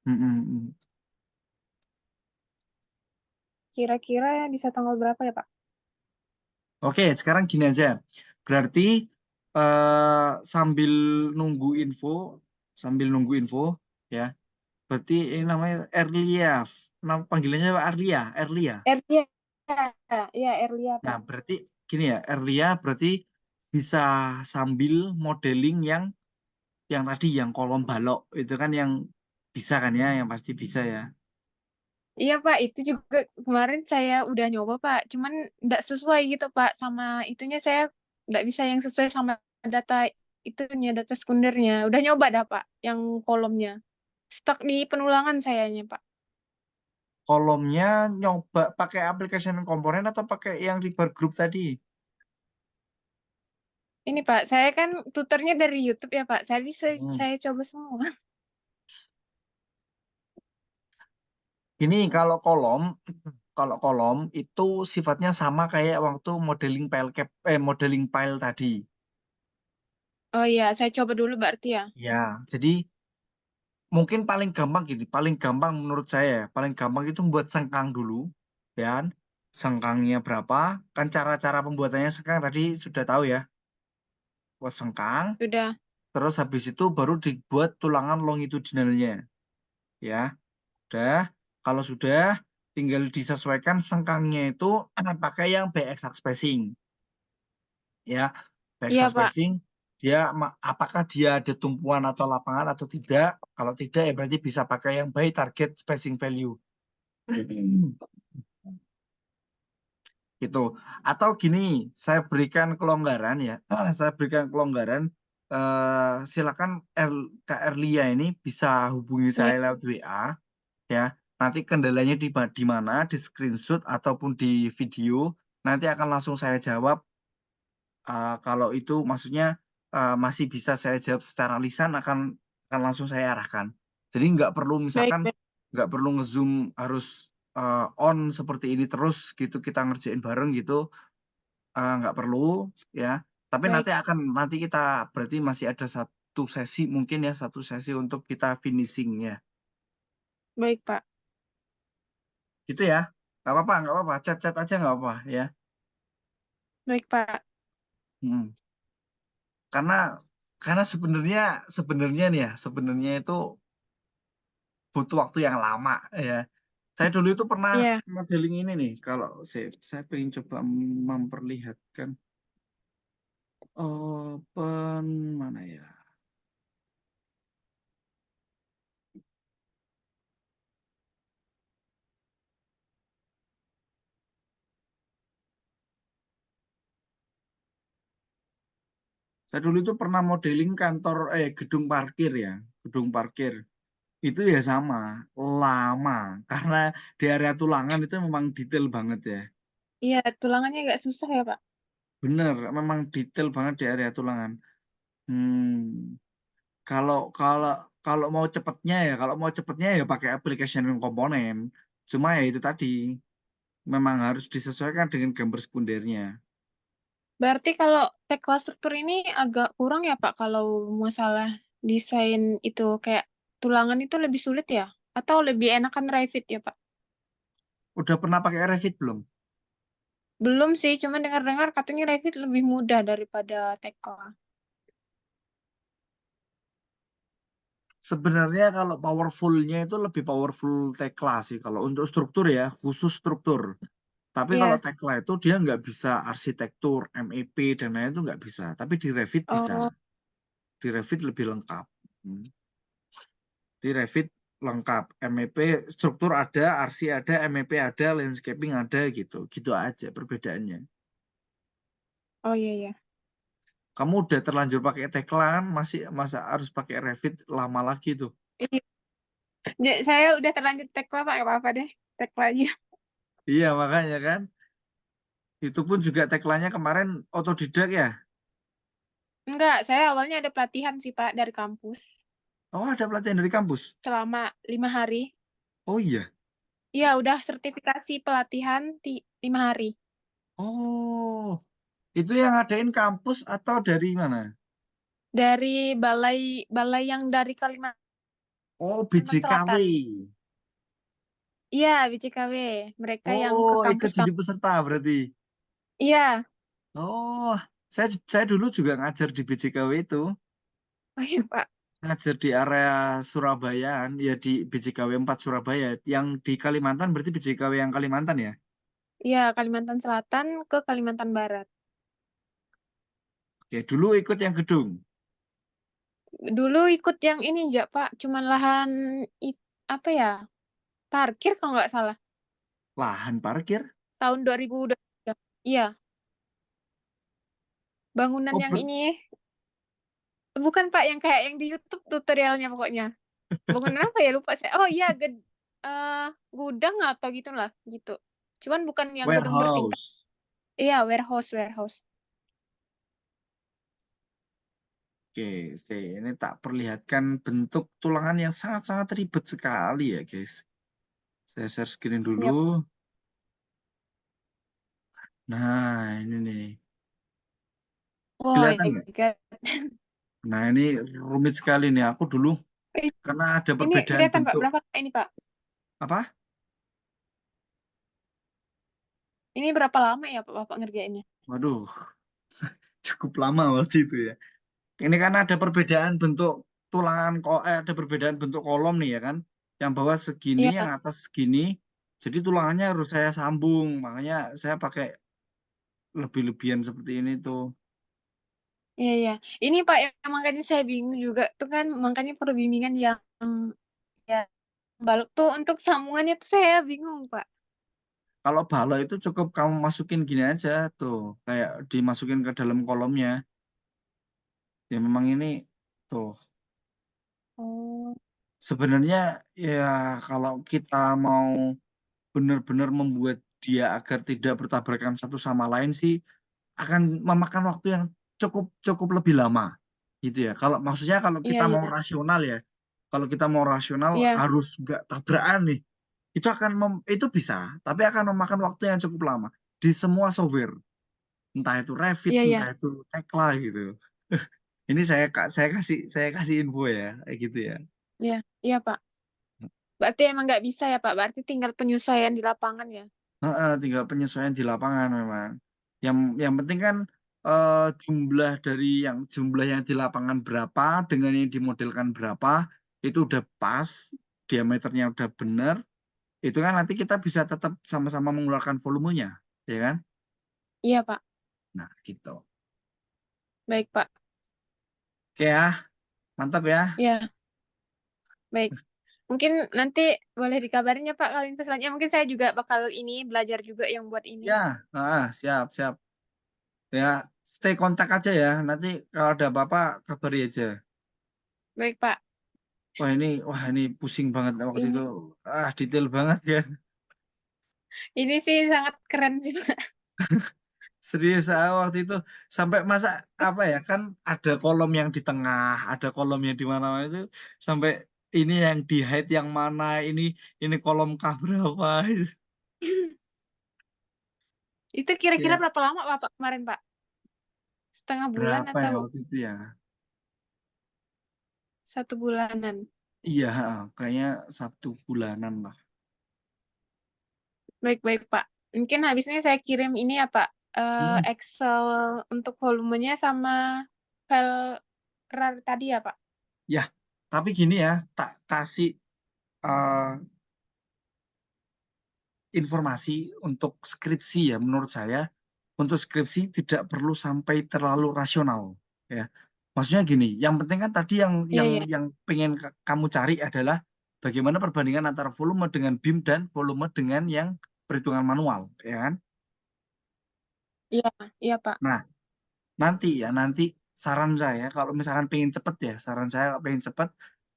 Hmm, hmm, hmm. Kira-kira bisa tanggal berapa ya, Pak? Oke, sekarang gini aja. Berarti sambil nunggu info, sambil nunggu info, ya. Berarti ini namanya Erlia. Nama panggilannya apa? Erlia. Erlia. Iya, Erlia, Nah, Pak. berarti gini ya, Erlia berarti bisa sambil modeling yang tadi yang kolom balok itu kan yang bisa kan ya, yang pasti bisa ya. Iya, Pak. Itu juga kemarin saya udah nyoba, Pak. Cuman nggak sesuai gitu, Pak. Sama itunya saya nggak bisa yang sesuai sama data itunya, data sekundernya. Udah nyoba dah, Pak, yang kolomnya. Stuck di penulangan sayanya, Pak. Kolomnya nyoba pakai application komponen atau pakai yang di bar group tadi? Ini, Pak, saya kan tutornya dari YouTube ya, Pak. Hmm. Saya coba semua. Ini kalau kolom kalau kolom itu sifatnya sama kayak waktu modeling file modeling file tadi. Oh iya, saya coba dulu berarti ya. Ya, jadi mungkin paling gampang gini, paling gampang menurut saya, paling gampang itu membuat sengkang dulu, dan sengkangnya berapa? Kan cara-cara pembuatannya sengkang tadi sudah tahu ya, buat sengkang, Sudah. terus habis itu baru dibuat tulangan longitudinalnya, ya. Udah, kalau sudah, tinggal disesuaikan sengkangnya itu pakai yang B-exact spacing, ya. Iya, B-exact Pak. spacing, dia apakah dia ada tumpuan atau lapangan atau tidak? Kalau tidak, ya berarti bisa pakai yang by target spacing value. Gitu. Atau gini, saya berikan kelonggaran ya. Saya berikan kelonggaran. Silakan Kak Erlia ini bisa hubungi Iya, saya lewat WA ya. Nanti kendalanya di mana, di screenshot ataupun di video, nanti akan langsung saya jawab. Kalau itu maksudnya masih bisa saya jawab secara lisan, akan langsung saya arahkan. Jadi nggak perlu baik, misalkan baik, nggak perlu ngezoom harus on seperti ini terus gitu kita ngerjain bareng gitu, nggak perlu ya. Tapi baik, nanti kita berarti masih ada satu sesi mungkin ya, satu sesi untuk kita finishing ya. baik, Pak. Gitu ya. Nggak apa-apa. Chat-chat aja nggak apa ya. Baik, Pak. Hmm. Karena karena sebenarnya sebenarnya nih ya, sebenarnya itu butuh waktu yang lama ya. Saya dulu itu pernah Iya, modeling ini nih. Kalau saya pengen coba memperlihatkan open mana ya. Saya dulu itu pernah modeling gedung parkir ya, gedung parkir. Itu ya sama, lama karena di area tulangan itu memang detail banget ya. iya, tulangannya agak susah ya, Pak. Bener, memang detail banget di area tulangan. Hmm, kalau kalau kalau mau cepetnya ya pakai application dan komponen. Cuma ya itu tadi, memang harus disesuaikan dengan gambar sekundernya. Berarti kalau tekla struktur ini agak kurang ya, Pak, kalau masalah desain itu kayak tulangan itu lebih sulit ya? Atau lebih enakan Revit ya, Pak? Udah pernah pakai Revit belum? Belum sih, cuma dengar-dengar katanya Revit lebih mudah daripada tekla. Sebenarnya kalau powerfulnya itu lebih powerful Tekla sih. Kalau untuk struktur ya, khusus struktur. Tapi kalau Iya. Tekla itu dia nggak bisa arsitektur, MEP, dan lain-lain itu nggak bisa. Tapi di Revit bisa. Oh, Di Revit lebih lengkap. Hmm. Di Revit lengkap. MEP struktur ada, RC ada, MEP ada, landscaping ada gitu. Gitu aja perbedaannya. oh iya iya. Kamu udah terlanjur pakai Tekla kan, masih masa harus pakai Revit lama lagi tuh. Iya. Saya udah terlanjur tekla, Pak, nggak apa-apa deh. Tekla aja. Iya makanya kan. Itu pun juga Teklanya kemarin otodidak ya. Enggak, saya awalnya ada pelatihan sih, Pak, dari kampus. Oh, ada pelatihan dari kampus. Selama 5 hari. Oh iya. Iya, udah sertifikasi pelatihan di 5 hari. Oh, itu yang ngadain kampus atau dari mana? Dari balai balai yang dari Kalimantan Oh, BJKW. Selatan. Iya, BCKW. Mereka yang ke Oh, ikut jadi kampus-kampus. peserta berarti. Iya. Oh, saya dulu juga ngajar di BJKW itu. Oh iya, Pak. Ngajar di area Surabayaan, ya di BJKW 4 Surabaya. Yang di Kalimantan berarti BJKW yang Kalimantan ya? Iya, Kalimantan Selatan ke Kalimantan Barat. Oke, dulu ikut yang gedung. Dulu ikut yang ini, aja, Pak. Cuman lahan apa ya? Parkir kalau nggak salah. Lahan parkir. Tahun 2023. Iya, bangunan Oh, yang ini. Bukan, Pak, yang kayak yang di YouTube tutorialnya pokoknya. Bangunan apa ya lupa saya. Oh iya, eh, gudang atau gitulah gitu. Cuman bukan yang gedung bertingkat. warehouse. Iya, warehouse, warehouse. Oke, ini tak perlihatkan bentuk tulangan yang sangat-sangat ribet sekali ya, guys. Saya share screen dulu. Iya, Nah, ini nih. Oh Kelihatan my nggak? God. Nah, ini rumit sekali nih. Aku dulu Eh, karena ada Ini perbedaan kelihatan Pak, bentuk berapa ini Pak? apa? Ini berapa lama ya Pak Bapak ngerjainnya? Waduh, cukup lama waktu itu ya. Ini kan ada perbedaan bentuk tulangan ada perbedaan bentuk kolom nih ya kan. Yang bawah segini, Iya, yang atas segini. Jadi tulangannya harus saya sambung. Makanya saya pakai lebih-lebihan seperti ini tuh. iya, iya. Ini Pak yang makanya saya bingung juga tuh kan, makanya perbingungan yang ya balok tuh untuk sambungannya tuh saya bingung Pak. Kalau balok itu cukup kamu masukin gini aja tuh. Kayak dimasukin ke dalam kolomnya. Ya memang ini tuh. Oh, Sebenarnya ya kalau kita mau benar-benar membuat dia agar tidak bertabrakan satu sama lain sih akan memakan waktu yang cukup cukup lebih lama gitu ya. Kalau maksudnya kalau iya, kita mau iya, rasional ya, kalau kita mau rasional iya, harus nggak tabrakan nih. Itu akan itu bisa, tapi akan memakan waktu yang cukup lama di semua software, entah itu Revit, iya, iya, entah itu Tekla gitu. Ini saya kasih info ya, kayak gitu ya. iya, iya Pak. Berarti emang nggak bisa ya Pak, berarti tinggal penyesuaian di lapangan ya. Heeh, tinggal penyesuaian di lapangan memang. Yang penting kan jumlah yang di lapangan berapa dengan yang dimodelkan berapa itu udah pas, diameternya udah bener, itu kan nanti kita bisa tetap sama-sama mengeluarkan volumenya, ya kan? Iya Pak, Nah, gitu. baik Pak. Oke ya, mantap ya. Iya, baik. Mungkin nanti boleh dikabarin ya Pak kalau info selanjutnya. Mungkin saya juga bakal ini belajar juga yang buat ini. Ya, siap, siap. Ya, stay kontak aja ya. Nanti kalau ada apa-apa kabari aja. Baik Pak. Wah ini pusing banget waktu itu. Ini Detail banget kan. ini sih sangat keren sih Pak. Serius waktu itu sampai masa apa ya kan ada kolom yang di tengah, ada kolom yang di mana-mana itu sampai ini yang di height yang mana, ini kolom K berapa itu. Itu kira-kira Ya, berapa lama Pak kemarin Pak? Setengah bulan berapa ya atau waktu itu ya? 1 bulanan? Iya, kayaknya 1 bulanan lah. Baik-baik Pak. Mungkin habis ini saya kirim ini ya Pak. Hmm, Excel untuk volumenya sama file RAR tadi ya Pak. ya, tapi gini ya, tak kasih eh, informasi untuk skripsi ya menurut saya untuk skripsi tidak perlu sampai terlalu rasional ya. Maksudnya gini, yang penting kan tadi yang Iya, yang iya. yang pengen kamu cari adalah bagaimana perbandingan antara volume dengan BIM dan volume dengan yang perhitungan manual, ya kan? Iya, iya Pak. Nah, nanti saran saya kalau misalkan pengen cepet ya, saran saya kalau pengen cepet,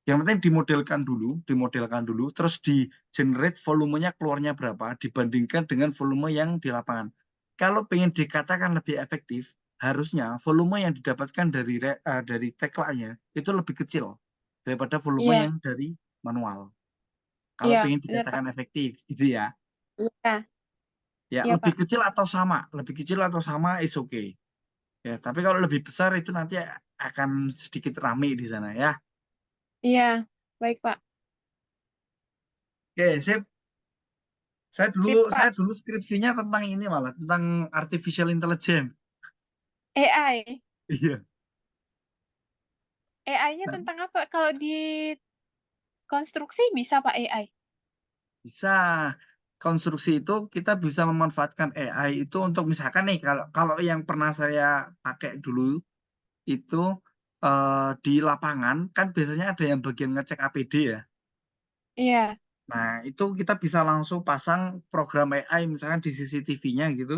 yang penting dimodelkan dulu, terus di generate volumenya keluarnya berapa dibandingkan dengan volume yang di lapangan. Kalau pengen dikatakan lebih efektif, harusnya volume yang didapatkan dari teklanya itu lebih kecil daripada volume Iya, yang dari manual. Kalau iya, pengen benar Pak. dikatakan efektif, gitu ya. Iya, Ya, iya lebih Pak. kecil atau sama, lebih kecil atau sama is okay. Ya, tapi kalau lebih besar itu nanti akan sedikit rame di sana ya. Iya, baik Pak. Oke, sip. Saya dulu Sip saya Pak. dulu skripsinya tentang ini malah tentang artificial intelligence. AI. Iya. AI-nya Nah, tentang apa? Kalau di konstruksi bisa Pak AI? bisa konstruksi itu kita bisa memanfaatkan AI itu untuk misalkan nih kalau kalau yang pernah saya pakai dulu itu di lapangan kan biasanya ada yang bagian ngecek APD ya. Iya, Nah, itu kita bisa langsung pasang program AI misalkan di CCTV-nya gitu.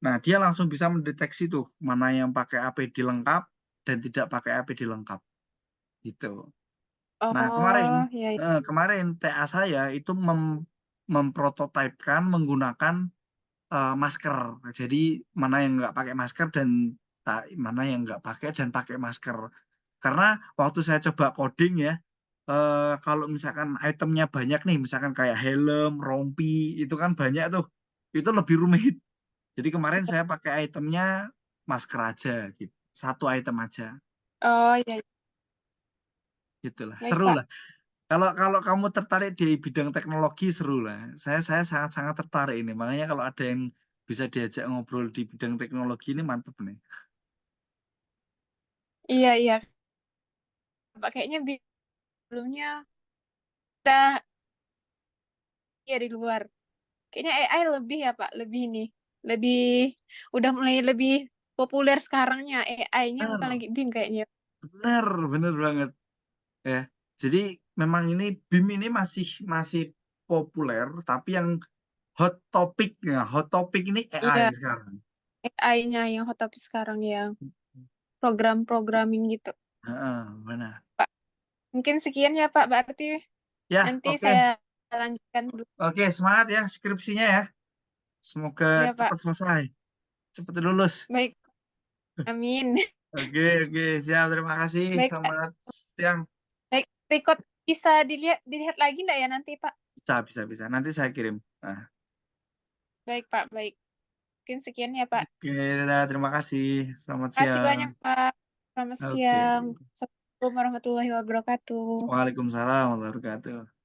Nah, dia langsung bisa mendeteksi tuh mana yang pakai APD lengkap dan tidak pakai APD lengkap gitu. Nah, kemarin oh, iya, iya. kemarin TA saya itu memprototipekan menggunakan masker. Jadi mana yang nggak pakai masker dan mana yang nggak pakai dan pakai masker. Karena waktu saya coba coding ya, kalau misalkan itemnya banyak nih, misalkan kayak helm, rompi, itu kan banyak tuh. Itu lebih rumit. Jadi kemarin saya pakai itemnya masker aja gitu. Satu item aja. Oh iya, Gitulah. baik Seru Pak. lah. Kalau kamu tertarik di bidang teknologi seru lah. Saya sangat-sangat tertarik ini. Makanya kalau ada yang bisa diajak ngobrol di bidang teknologi ini mantep nih. Iya, iya. Pak, kayaknya sebelumnya udah ya di luar. Kayaknya AI lebih ya Pak, lebih ini. Lebih, udah mulai lebih populer sekarangnya AI-nya bukan Bener, lagi BIM kayaknya. bener, bener banget. Ya, jadi memang ini BIM ini masih masih populer, tapi yang hot topic ini AI Iya, sekarang. AI-nya yang hot topic sekarang ya. Program-programming gitu. Heeh, benar. Pak, mungkin sekian ya Pak, berarti Ya, nanti oke. saya lanjutkan dulu. Oke, semangat ya skripsinya ya. Semoga Ya Pak, cepat selesai, cepat lulus. baik. Amin. Oke, siap. Terima kasih. Baik Pak. Selamat siang. Baik, record bisa dilihat lagi enggak ya nanti Pak? Bisa. Nanti saya kirim. Nah, Baik Pak, baik. Mungkin sekian ya Pak. oke, dadah, terima kasih. Selamat Kasih siang. banyak Pak. Selamat Oke. siang. Assalamualaikum warahmatullahi wabarakatuh. Waalaikumsalam warahmatullahi wabarakatuh.